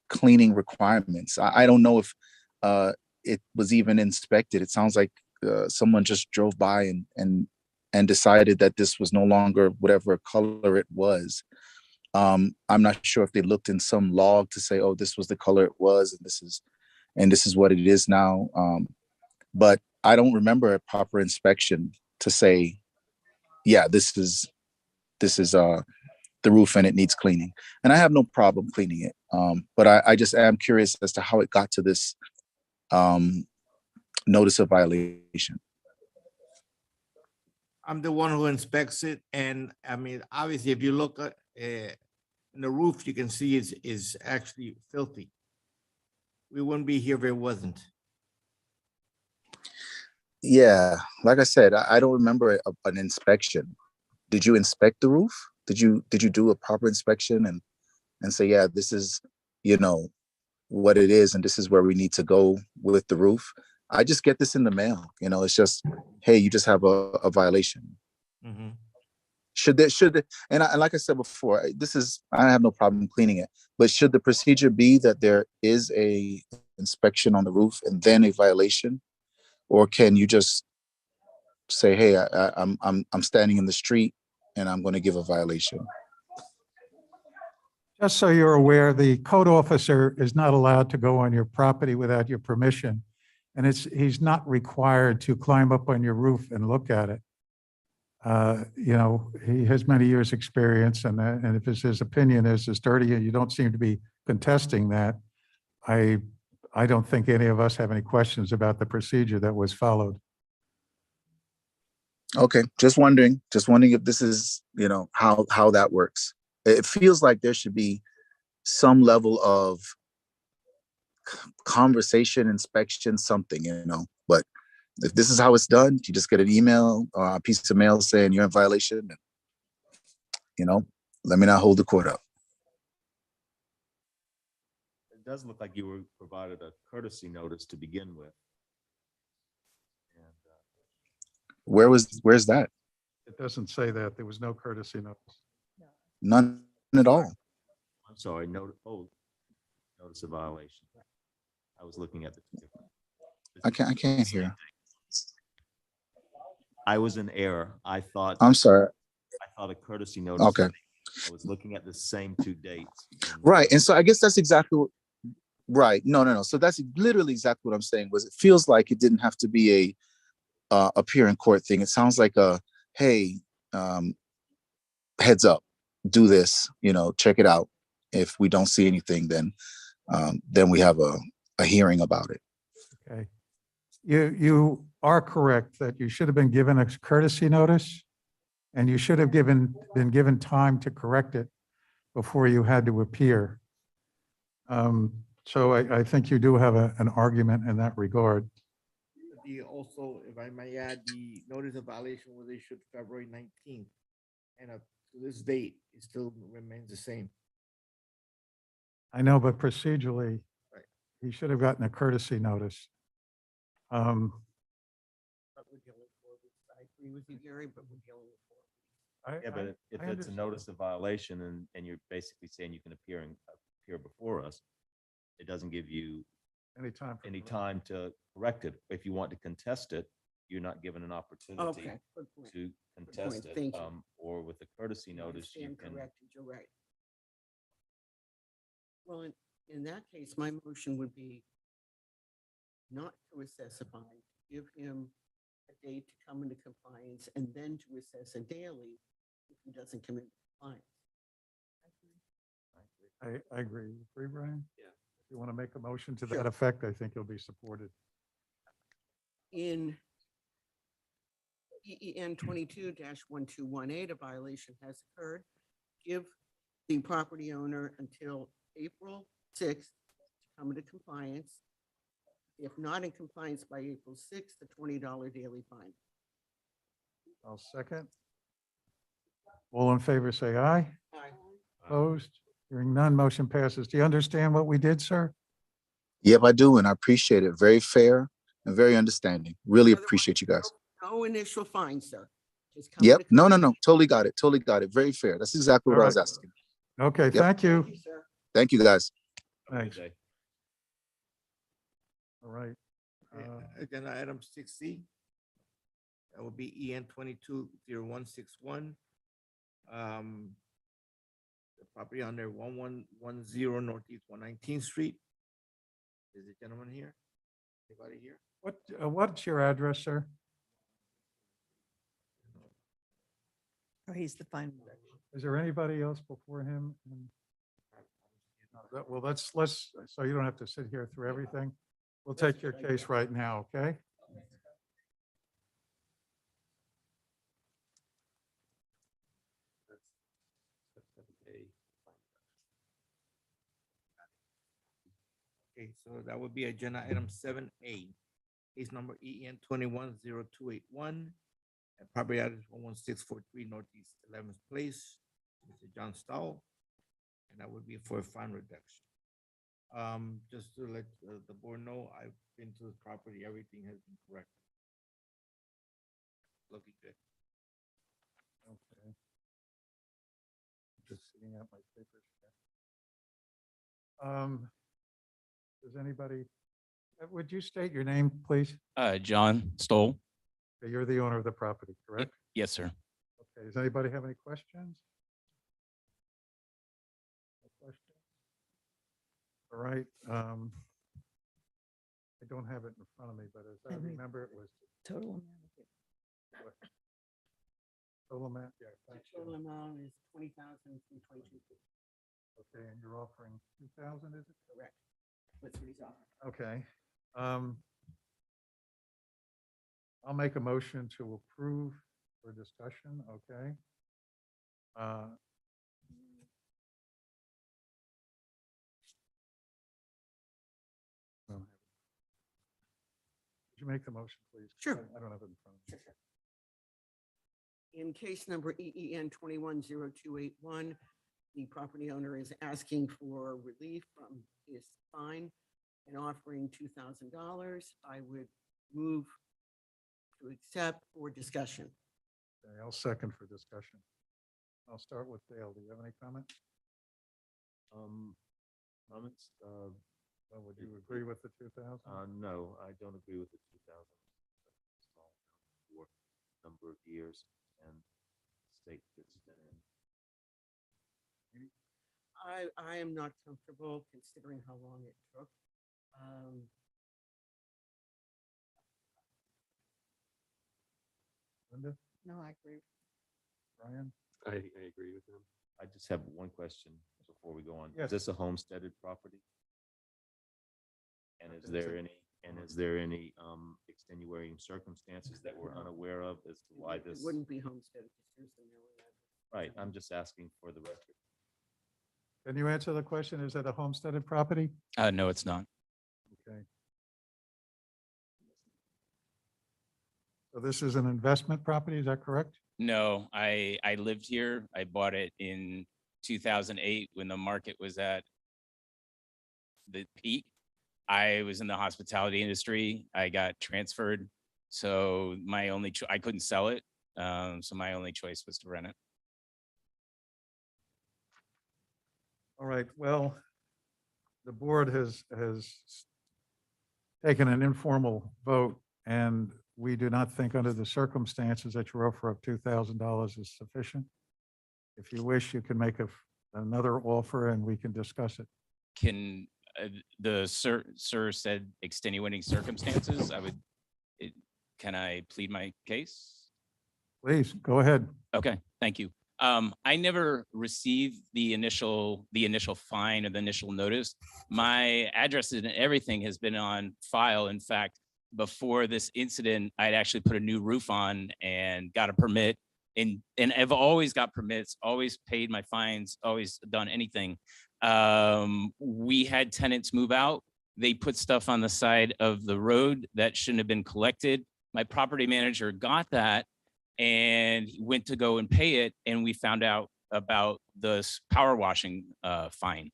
cleaning requirements? I don't know if it was even inspected. It sounds like someone just drove by and decided that this was no longer whatever color it was. I'm not sure if they looked in some log to say, oh, this was the color it was, and this is what it is now. But I don't remember a proper inspection to say, yeah, this is the roof and it needs cleaning. And I have no problem cleaning it. But I just am curious as to how it got to this notice of violation. I'm the one who inspects it, and I mean, obviously, if you look at in the roof, you can see is actually filthy. We wouldn't be here if it wasn't. Yeah, like I said, I don't remember an inspection. Did you inspect the roof? Did you do a proper inspection and say, yeah, this is, what it is, and this is where we need to go with the roof? I just get this in the mail. It's just, hey, you just have a violation. Mhm. Should and like I said before, I have no problem cleaning it, but should the procedure be that there is a inspection on the roof and then a violation, or can you just say, hey, I'm standing in the street and I'm going to give a violation? Just so you're aware, the code officer is not allowed to go on your property without your permission. And he's not required to climb up on your roof and look at it. He has many years' experience, and if his opinion is as dirty, and you don't seem to be contesting that, I don't think any of us have any questions about the procedure that was followed. Okay, just wondering if this is, how that works. It feels like there should be some level of conversation, inspection, something, but if this is how it's done, you just get an email or a piece of mail saying you're in violation, let me not hold the court up. It does look like you were provided a courtesy notice to begin with. And Where's that? It doesn't say that. There was no courtesy notice. None at all. I'm sorry, notice of violation. I was looking at the two different. I can't hear. I was in error. I thought I'm sorry. a courtesy notice. Okay. I was looking at the same two dates. Right. And so I guess that's exactly what, right. No. So that's literally exactly what I'm saying. Was it feels like it didn't have to be a appear in court thing. It sounds like hey, heads up, do this, check it out. If we don't see anything, then we have a hearing about it. Okay. You are correct that you should have been given a courtesy notice, and you should have been given time to correct it before you had to appear. So I think you do have an argument in that regard. Also, if I may add, the notice of violation was issued February 19th, and to this date, it still remains the same. I know, but procedurally, Right. he should have gotten a courtesy notice. But we're dealing with 4 weeks. I agree with you, Gary, but we're dealing with 4 weeks. Yeah, but if I it's a understand. notice of violation and you're basically saying you can appear before us, it doesn't give you Anytime. any time to correct it. If you want to contest it, you're not given an opportunity Okay, good point. to contest it. Thank you. Or with a courtesy I notice, you stand can. corrected, you're right. Well, in that case, my motion would be not to assess a fine, give him a date to come into compliance, and then to assess a daily if he doesn't come into compliance. I agree. You agree, Brian? Yeah. If you want to make a motion to Sure. that effect, I think you'll be supported. In EEN 22-1218, a violation has occurred. Give the property owner until April 6th to come into compliance. If not in compliance by April 6th, the $20 daily fine. I'll second. All in favor, say aye. Opposed? Hearing none, motion passes. Do you understand what we did, sir? Yep, I do, and I appreciate it. Very fair and very understanding. Really Otherwise, appreciate you guys. No initial fine, sir. Just come Yep, into no, compliance. totally got it, totally got it. Very fair. That's exactly what All I was right. asking. Okay, thank you. Thank you, sir. Thank you, guys. Have a good Thanks. day. All right. Agenda item 6C. That would be EN 220161. The property under 1110 Northeast 119th Street. Is the gentleman here? Anybody here? What's your address, sir? Oh, he's the final. Is there anybody else before him? Well, let's, so you don't have to sit here through everything. We'll take your case right now, okay? Okay, so that would be agenda item 7A. Case number EN 210281. And property address 11643 Northeast 11th Place. Mr. John Stahl. And that would be for a fine reduction. Just to let the board know, I've been to the property, everything has been correct. Looking good. Okay. Just sitting out my papers. Does anybody, would you state your name, please? John Stoll. Okay, you're the owner of the property, correct? Yes, sir. Okay, does anybody have any questions? No questions? All right, I don't have it in front of me, but as I remember, it was Total amount of it. total amount, yeah. The thank you. total amount is $20,322. Okay, and you're offering 2,000, is it? Correct. That's what he's offering. Okay. I'll make a motion to approve for discussion, okay? Would you make the motion, please? Sure. I don't have it in front of me. In case number EEN 210281, the property owner is asking for relief from his fine and offering $2,000. I would move to accept for discussion. Okay, I'll second for discussion. I'll start with Dale. Do you have any comment? Comments? Would you agree with the 2,000? No, I don't agree with the 2,000. Small amount for a number of years and state fits that in. I am not comfortable considering how long it took. Linda, No, I agree. Brian? I agree with him. I just have one question before we go on. Yes. Is this a homesteaded property? And is there any extenuating circumstances that we're unaware of as to why It this? wouldn't be homestead. because there's the mailing address. Right, I'm just asking for the record. Can you answer the question? Is it a homesteaded property? No, it's not. Okay. So this is an investment property, is that correct? No, I lived here. I bought it in 2008 when the market was at the peak. I was in the hospitality industry. I got transferred. So my only, I couldn't sell it. So my only choice was to rent it. All right, well, the board has taken an informal vote, and we do not think under the circumstances that your offer of $2,000 is sufficient. If you wish, you can make another offer and we can discuss it. Can the sir said extenuating circumstances? Can I plead my case? Please, go ahead. Okay, thank you. I never received the initial fine or the initial notice. My address and everything has been on file. In fact, before this incident, I'd actually put a new roof on and got a permit. And I've always got permits, always paid my fines, always done anything. We had tenants move out. They put stuff on the side of the road that shouldn't have been collected. My property manager got that and he went to go and pay it. And we found out about the power washing fine.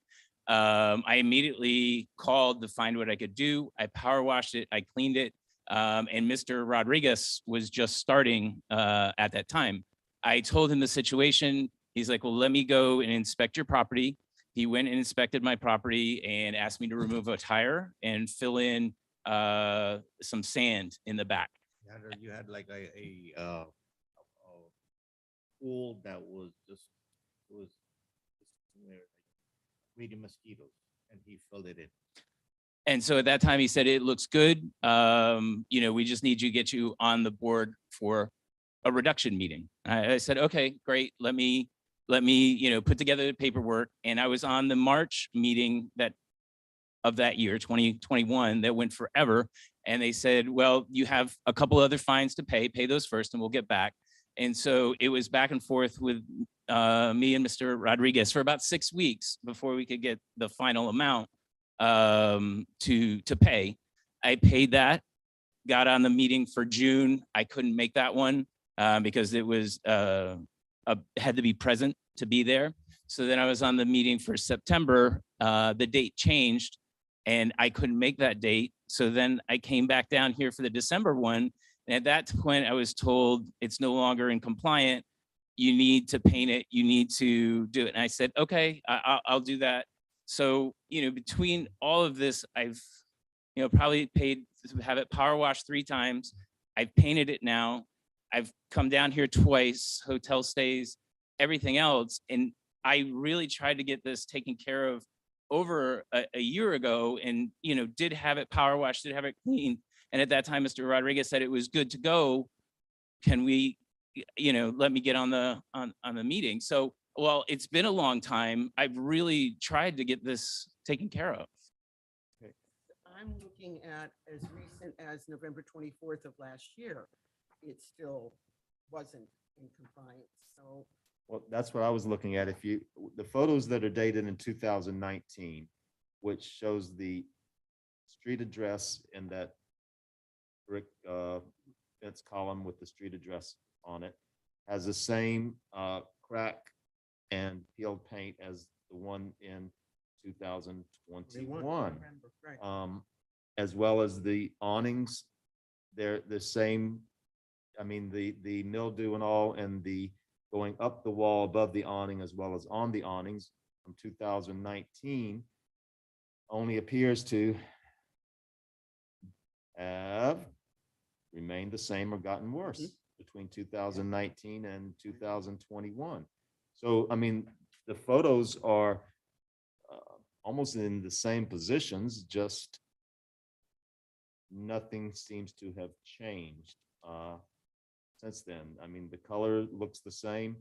I immediately called to find what I could do. I power washed it, I cleaned it. And Mr. Rodriguez was just starting at that time. I told him the situation. He's like, well, let me go and inspect your property. He went and inspected my property and asked me to remove a tire and fill in some sand in the back. You had like a pool that was just, it was breeding mosquitoes, and he filled it in. And so at that time, he said, it looks good. You know, we just need you, get you on the board for a reduction meeting. I said, okay, great. Let me, you know, put together the paperwork. And I was on the March meeting of that year, 2021, that went forever. And they said, well, you have a couple other fines to pay those first and we'll get back. And so it was back and forth with me and Mr. Rodriguez for about 6 weeks before we could get the final amount to pay. I paid that, got on the meeting for June. I couldn't make that one because it was had to be present to be there. So then I was on the meeting for September. The date changed and I couldn't make that date. So then I came back down here for the December one. And at that point, I was told it's no longer in compliant. You need to paint it. You need to do it. And I said, okay, I'll do that. So, you know, between all of this, I've, you know, probably paid to have it power washed 3 times. I've painted it now. I've come down here twice, hotel stays, everything else. And I really tried to get this taken care of over a year ago and, you know, did have it power washed, did have it cleaned. And at that time, Mr. Rodriguez said it was good to go. Can we, you know, let me get on the meeting? So, well, it's been a long time. I've really tried to get this taken care of. I'm looking at as recent as November 24th of last year. It still wasn't in compliance. So Well, that's what I was looking at. If you, the photos that are dated in 2019, which shows the street address in that brick fence column with the street address on it, has the same crack and peeled paint as the one in 2021. Right. As well as the awnings, they're the same. I mean, the mildew and all, and the going up the wall above the awning as well as on the awnings from 2019 only appears to have remained the same or gotten worse between 2019 and 2021. So, I mean, the photos are almost in the same positions, just nothing seems to have changed since then. I mean, the color looks the same,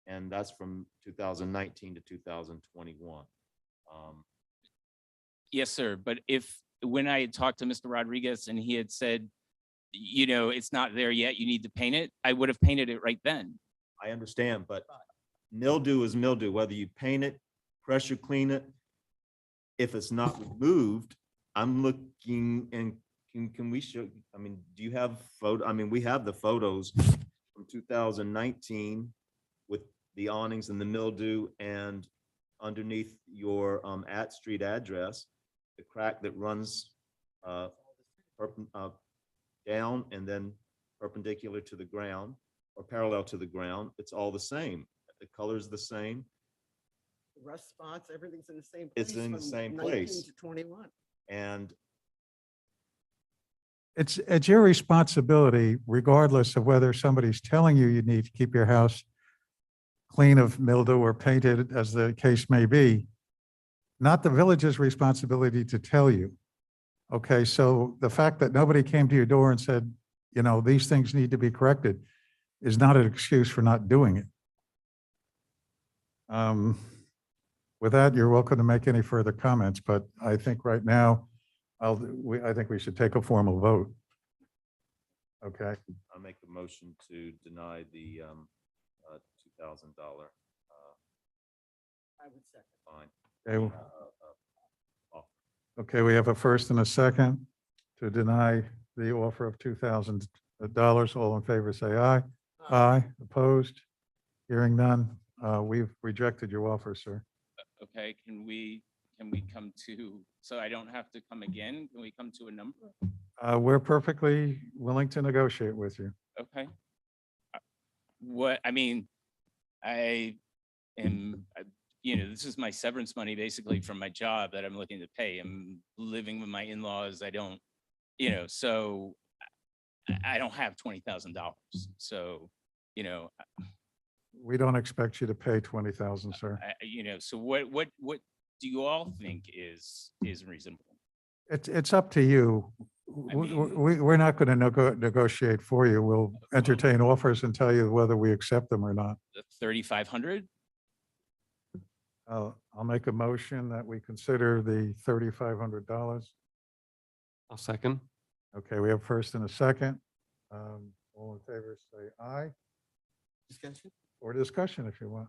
and that's from 2019 to 2021. Yes, sir. But when I had talked to Mr. Rodriguez and he had said, you know, it's not there yet, you need to paint it, I would have painted it right then. I understand, but mildew is mildew, whether you paint it, pressure clean it. If it's not removed, I'm looking, and can we show, I mean, do you have photo? I mean, we have the photos from 2019 with the awnings and the mildew, and underneath your street address, the crack that runs down and then perpendicular to the ground or parallel to the ground. It's all the same. The color's the same. The rust spots, everything's in the same place. It's in the from same 19 place. to 21. And It's your responsibility, regardless of whether somebody's telling you you need to keep your house clean of mildew or painted, as the case may be, not the village's responsibility to tell you. Okay, so the fact that nobody came to your door and said, you know, these things need to be corrected is not an excuse for not doing it. With that, you're welcome to make any further comments, but I think right now, I think we should take a formal vote. Okay, I'll make a motion to deny the $2,000 I would second. fine. okay, Offer. okay, we have a first and a second to deny the offer of $2,000. All in favor, say aye. Aye, opposed? Hearing none. We've rejected your offer, sir. Okay, can we come to, so I don't have to come again? Can we come to a number? We're perfectly willing to negotiate with you. Okay. What, I mean, I am, this is my severance money basically from my job that I'm looking to pay. I'm living with my in-laws. I don't, so I don't have $20,000. So, We don't expect you to pay 20,000, sir. so what do you all think is reasonable? It's up to you. We're not going to negotiate for you. We'll entertain offers and tell you whether we accept them or not. 3,500? I'll make a motion that we consider the $3,500. I'll second. Okay, we have first and a second. All in favor, say aye. Discussion? Or discussion if you want.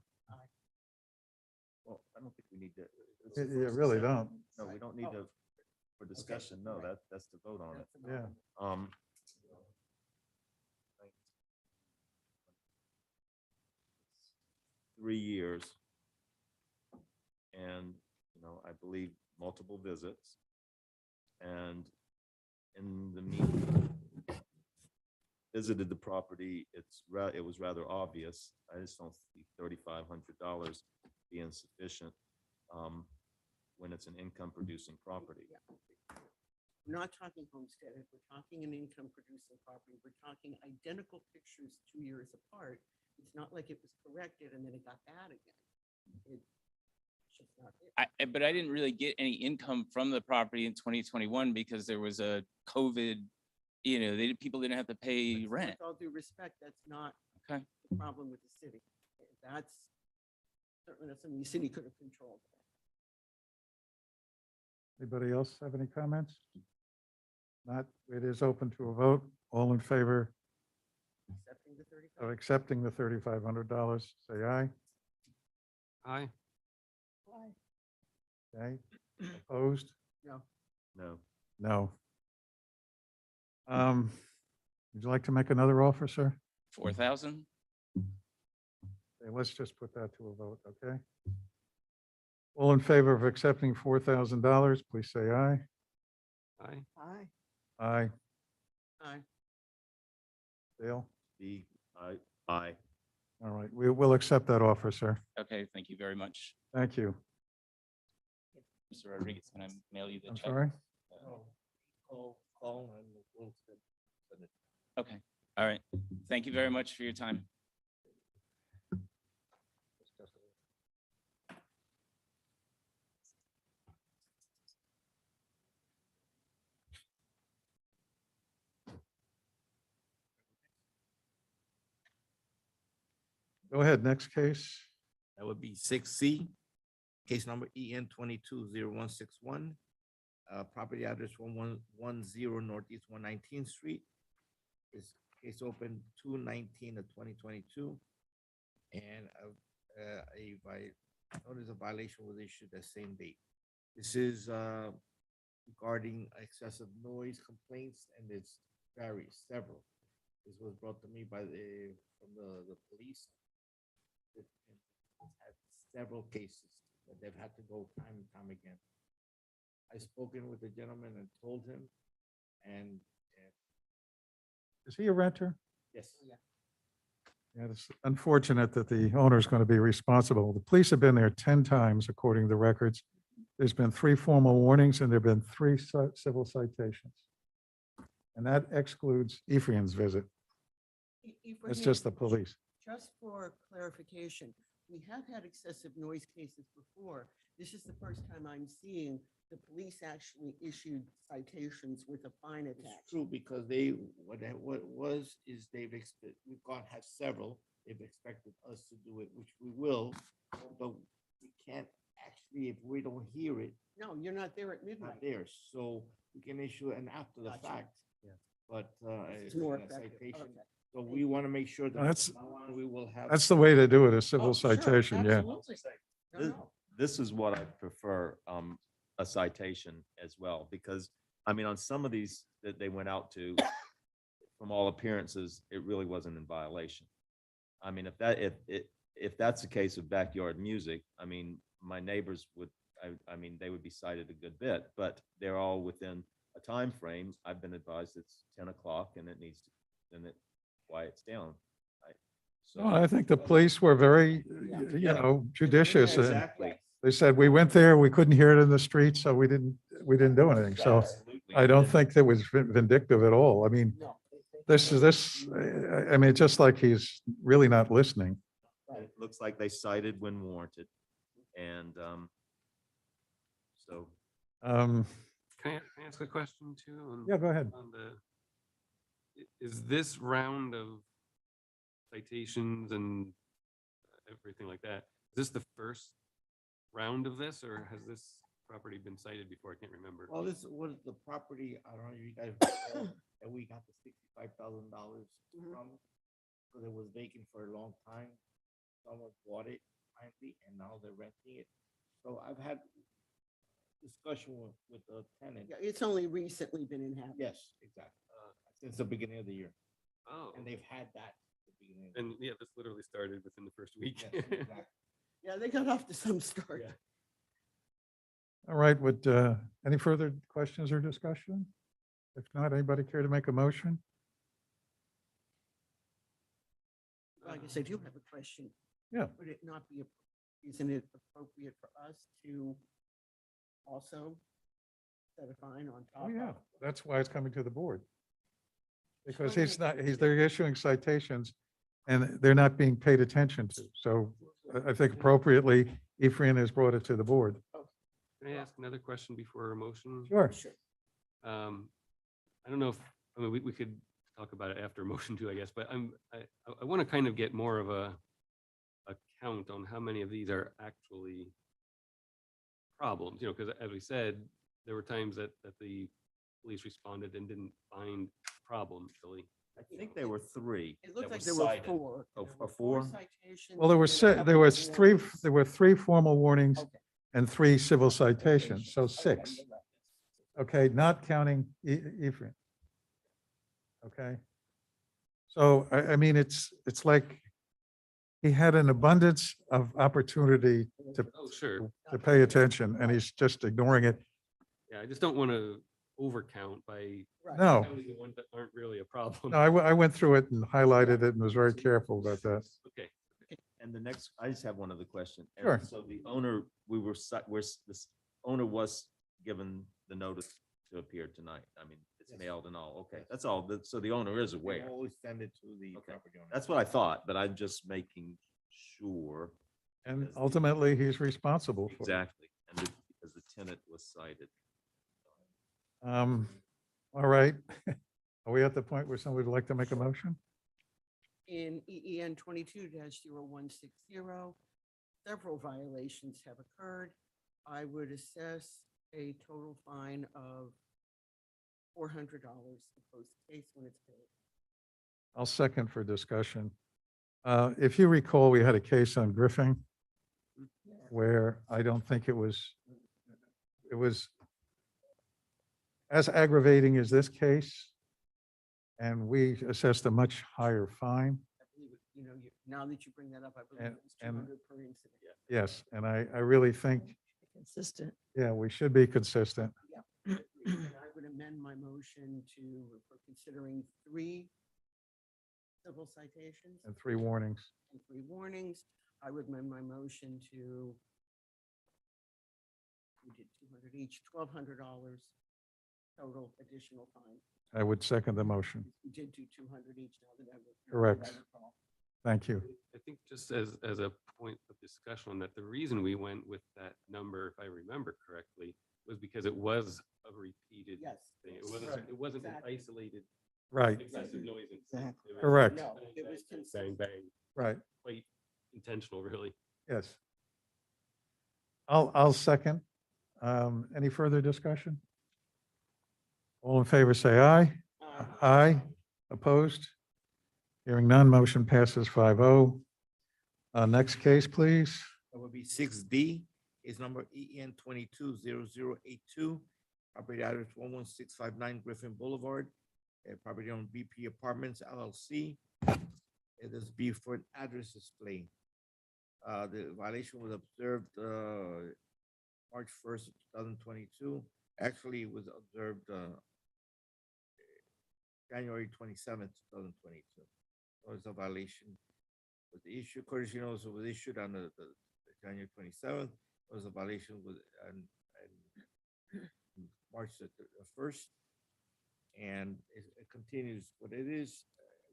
Well, I don't think we need to. You really don't. No, we don't need to, for discussion, no, that's to vote on it. Yeah. Um, 3 years. And, I believe multiple visits. And in the meantime, visited the property, it was rather obvious. I just don't see $3,500 being sufficient when it's an income producing property. We're not talking homesteaded, we're talking an income producing property, we're talking identical pictures 2 years apart. It's not like it was corrected and then it got bad again. It's just not it. But I didn't really get any income from the property in 2021 because there was a COVID, people didn't have to pay With rent. all due respect, that's not Okay. the problem with the city. That's certainly not something the city could have controlled. Anybody else have any comments? Not, it is open to a vote. All in favor Accepting the of 35. accepting the $3,500, say aye. Aye. Okay, opposed? No, No. No. Would you like to make another offer, sir? 4,000? Okay, let's just put that to a vote, okay? All in favor of accepting $4,000, please say aye. Aye. Aye. Aye. aye. Dale? Aye. All right, we will accept that offer, sir. Okay, thank you very much. Thank you. Mr. Rodriguez, can I mail you the I'm check? sorry? Call and we'll send it. Okay, all right. Thank you very much for your time. Go ahead, next case. That would be 6C, case number EN 220161. Property address 1110 Northeast 119th Street. This case opened 2/19 of 2022. And notice of violation was issued that same date. This is regarding excessive noise complaints, and it's several. This was brought to me from the police. It's had several cases that they've had to go time and time again. I've spoken with the gentleman and told him, and Is he a renter? yes, Yeah, it's unfortunate that the owner is going to be responsible. The police have been there 10 times, according to the records. There's been 3 formal warnings and there've been 3 civil citations. And that excludes Ephraim's visit. It's just the police. Just for clarification, we have had excessive noise cases before. This is the first time I'm seeing the police actually issued citations with a fine it's attached. true because we've had several. They've expected us to do it, which we will, but we can't actually, if we don't hear it, No, you're not there at not midnight. there. So we can issue an after the Gotcha. fact. but It's it's more a effective. citation. Okay. So we want to make sure that That's- from now on we will have. That's the way to do it, a Oh, civil sure, citation, yeah. absolutely. No, This, no. this is what I prefer, a citation as well, because, I mean, on some of these that they went out to, from all appearances, it really wasn't in violation. I mean, if that's the case of backyard music, I mean, my neighbors would, I mean, they would be cited a good bit, but they're all within a time frame. I've been advised it's 10 o'clock and it needs to, then it quiets down. So. No, I think the police were very, Yeah. judicious. and Exactly. They said, we went there, we couldn't hear it in the street, so we didn't do anything. So Absolutely. I don't think that was vindictive at all. I mean, No. I mean, just like he's really not listening. It looks like they cited when warranted. And, so. Can I ask a question too? Yeah, go ahead. On is this round of citations and everything like that, is this the first round of this, or has this property been cited before? I can't remember. Well, this was the property, I don't know if you guys recall, that we got the $65,000 from, because it was vacant for a long time. Someone bought it finally, and now they're renting it. So I've had discussion with the tenant. Yeah, it's only recently been inhabited. Yes, exactly. Since the beginning of the year, Oh, and they've had that. at the beginning of the and yeah, this literally started within the first week. year. Yes, exactly. Yeah, they got off to some start. Yeah. All right, any further questions or discussion? If not, anybody care to make a motion? I guess I do have a question. Yeah. Would it not be, isn't it appropriate for us to also set a fine on top Oh, of? yeah, that's why it's coming to the board. Because wanna he's not, make- they're issuing citations and they're not being paid attention to. So I think appropriately, Ephraim has brought it to the board. Can I ask another question before a motion? Sure. Sure. I don't know if, I mean, we could talk about it after motion too, I guess, but I want to kind of get more of a count on how many of these are actually problems, because as we said, there were times that the police responded and didn't find problems really. I think there were three. It looked that like there were were cited. four. Oh, There a were four? citations Well, there were, and then a there couple was of three, warnings. there were three formal warnings Okay. and 3 civil citations, so 6. Okay. Okay, not counting Ephraim. Okay. So I mean, it's like he had an abundance of opportunity Oh, sure. to pay attention and he's just ignoring it. Yeah, I just don't want to overcount by Right. No, counting the ones that aren't really a problem. no, I went through it and highlighted it and was very careful about that. Okay. And the next, I just have one other question. And Sure. So the owner, this owner was given the notice to appear tonight. I mean, it's Yes. mailed and all. Okay, that's all. So the owner is They aware. always send it to the Okay. property owner. That's what I thought, but I'm just making sure. And because the- ultimately, he's responsible for it. Exactly, and because the tenant was cited. All right. Are we at the point where somebody would like to make a motion? In EEN 22-0160, several violations have occurred. I would assess a total fine of $400 to close the case when it's paid. I'll second for discussion. If you recall, we had a case on Griffin where I don't think it was as aggravating as this case. And we assessed a much higher fine. I believe, now that you bring that up, I believe it was And- 200 per incident. Yes, and I really think, Consistent. yeah, we should be consistent. And I would amend my motion for considering 3 civil citations And 3 warnings. and 3 warnings. I would amend my motion to, we did 200 each, $1,200 total additional fine. I would second the motion. We did do 200 each now that I was. Correct. Thank you. I think just as a point of discussion on that, the reason we went with that number, if I remember correctly, was because it was a repeated Yes. thing. It yes. wasn't an Exactly. isolated Right, excessive noise. Exactly. It was Correct. No, bang, it was bang, consistent. bang, bang, right, quite intentional, really. yes. I'll second. Any further discussion? All in favor, say aye. Aye. Opposed? Hearing none, motion passes 5-0. Next case, please. That would be 6D, is number EN 220082, property address 11659 Griffin Boulevard, property on BP Apartments LLC. It is B for an address display. The violation was observed March 1st, 2022. Actually, it was observed January 27th, 2022. It was a violation. Was the issue, courtesy notice was issued on the January 27th. It was a violation with on March the 1st. And it continues. What it is,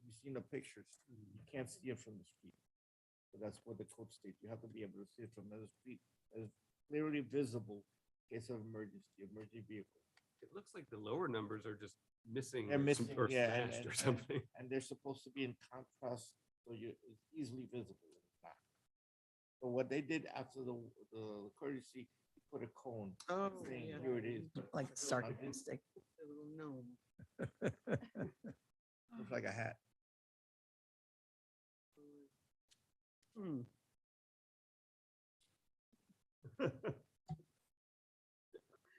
you've seen the pictures. You can't see it from the street. So that's what the code states. You have to be able to see it from the street. It's clearly visible in case of emergency vehicle. It looks like the lower numbers are just missing. They're or some- missing, or yeah, smashed or something. and they're supposed to be in contrast, so it's easily visible in the back. So what they did after the courtesy, he put a cone Oh, saying, yeah. here it is. Like a sarcastic. A little gnome. Looks like a hat. Hmm.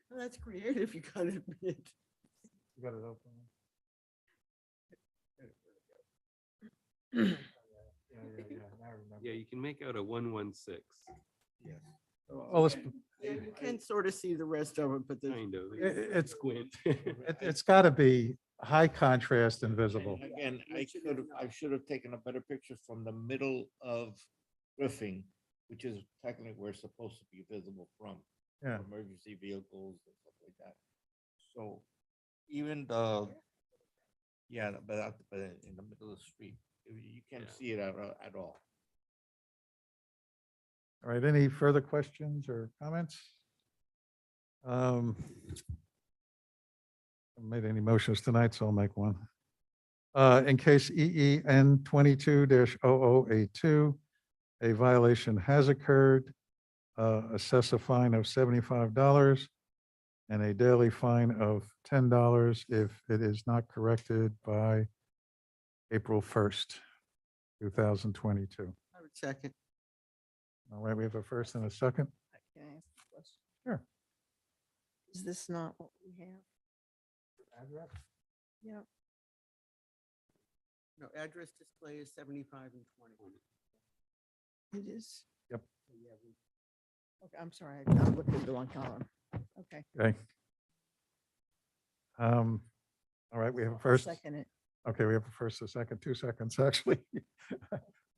Well, that's creative, you gotta admit. You got it open. Yeah, you can make out a 116. Yes. Well, Yeah, you can sort of see the rest of it, but the, Kind of. It's Squint. it's got to be high contrast and visible. Again, I should have taken a better picture from the middle of Griffin, which is technically where it's supposed to be visible from. Yeah. Emergency vehicles and stuff like that. So even but in the middle of the street, you can't Yeah. see it at all. All right, any further questions or comments? Haven't made any motions tonight, so I'll make one. In case EEN 22-0082, a violation has occurred, assess a fine of $75 and a daily fine of $10 if it is not corrected by April 1st, 2022. I would second. All right, we have a first and a second. Can I ask a question? Sure. Is this not what we have? Yeah. No, address display is 75 and 20. It is. Yep. Yeah, we- Okay, I'm sorry. I looked at the wrong column. Okay. Okay. All right, we have a I'll first. Second it. Okay, we have a first, a second, 2 seconds, actually.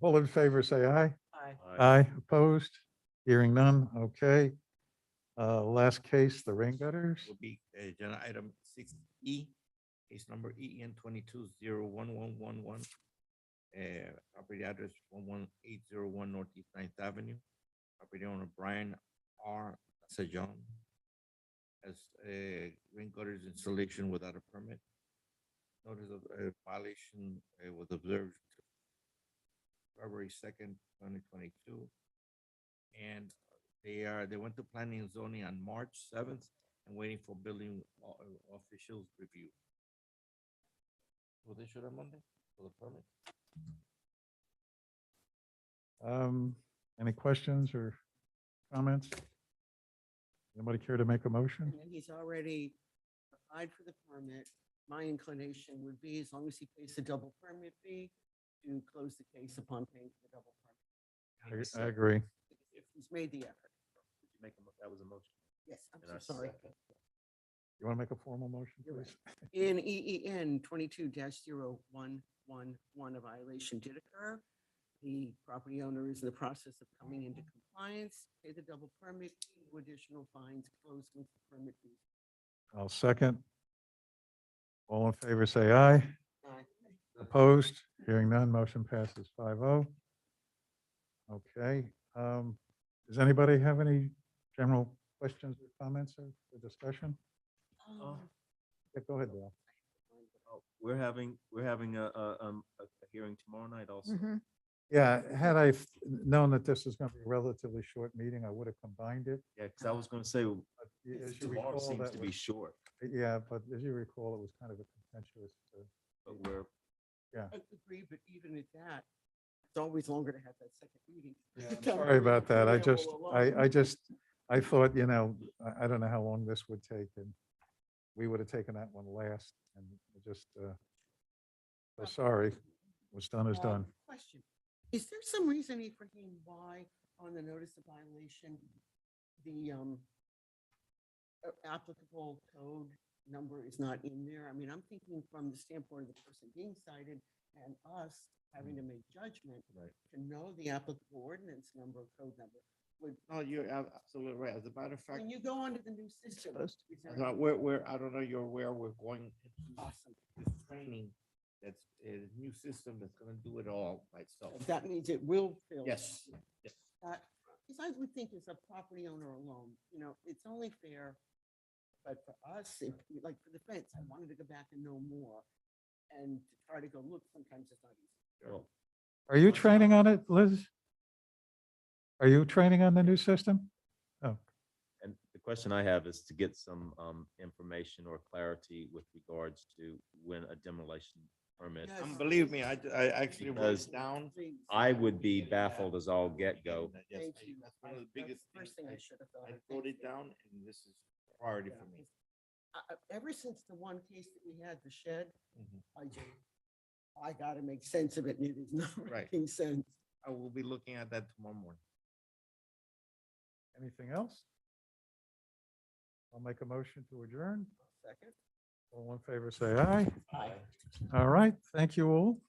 All in favor, say aye. Aye. Aye, opposed? Hearing none, okay. Last case, the rain gutters. Will be agenda item 6E, case number EN 22-01111. Property address 11801 Northeast 9th Avenue. Property owner Brian R. Sajan as a rain gutters installation without a permit. Notice of a violation was observed February 2nd, 2022. And they went to planning and zoning on March 7th and waiting for building officials review. Will they show that Monday for the permit? Any questions or comments? Anybody care to make a motion? And he's already applied for the permit. My inclination would be, as long as he pays the double permit fee, to close the case upon paying for the double permit. I agree. If he's made the effort. That was a motion. Yes, I'm And I so sorry. second. You want to make a formal motion, You're right. please? In EEN 22-0111, a violation did occur. The property owner is in the process of coming into compliance, pay the double permit, fee, no additional fines, close once the permit is. I'll second. All in favor, say aye. Aye. Opposed? Hearing none, motion passes 5-0. Okay. Does anybody have any general questions or comments or discussion? Yeah, go ahead, Dale. Oh, we're having a hearing tomorrow night also. Mhm. Yeah, had I known that this was going to be a relatively short meeting, I would have combined it. Yeah, because I was going to say, But as you tomorrow recall, seems that to be was, short, yeah, but as you recall, it was kind of a contentious. but we're, I agree, but even at that, it's always longer to have that second reading. Sorry about that. I just, Ramble I just, I thought, you know, I don't know how long this would take, and we would have taken that one last, and it just, so sorry, what's done is done. Question, is there some reasoning for him why on the notice of violation, the applicable code number is not in there? I mean, I'm thinking from the standpoint of the person being cited and us having to make judgment Right. to know the applicable ordinance number, code number. Would, No, you're absolutely right. As a matter of fact, when you go onto the new system. is there any- we're, I don't know, you're aware, we're going into Awesome. this training that's a new system that's gonna do it all by itself. That means it will fill. Yes, yes. Because I would think as a property owner alone, you know, it's only fair. But for us, if, like for the fence, I wanted to go back and know more. And to try to go look, sometimes it's not easy. well, Are you training on it, Liz? Are you training on the new system? Oh, and the question I have is to get some information or clarity with regards to when a demolition permit. Yes. Believe me, I actually wrote Because it down. Please. I would be baffled as all get-go. Yes, Thank you. that's one of the That's biggest the first things. thing I should have thought I of. wrote Thank it you. down, and this is priority for me. Ever since the one case that we had, the shed, Mhm. I gotta make sense of it, and it is not Right. making sense. I will be looking at that tomorrow morning. anything else? I'll make a motion to adjourn. Second. All in favor, say aye. Aye. All right, thank you all.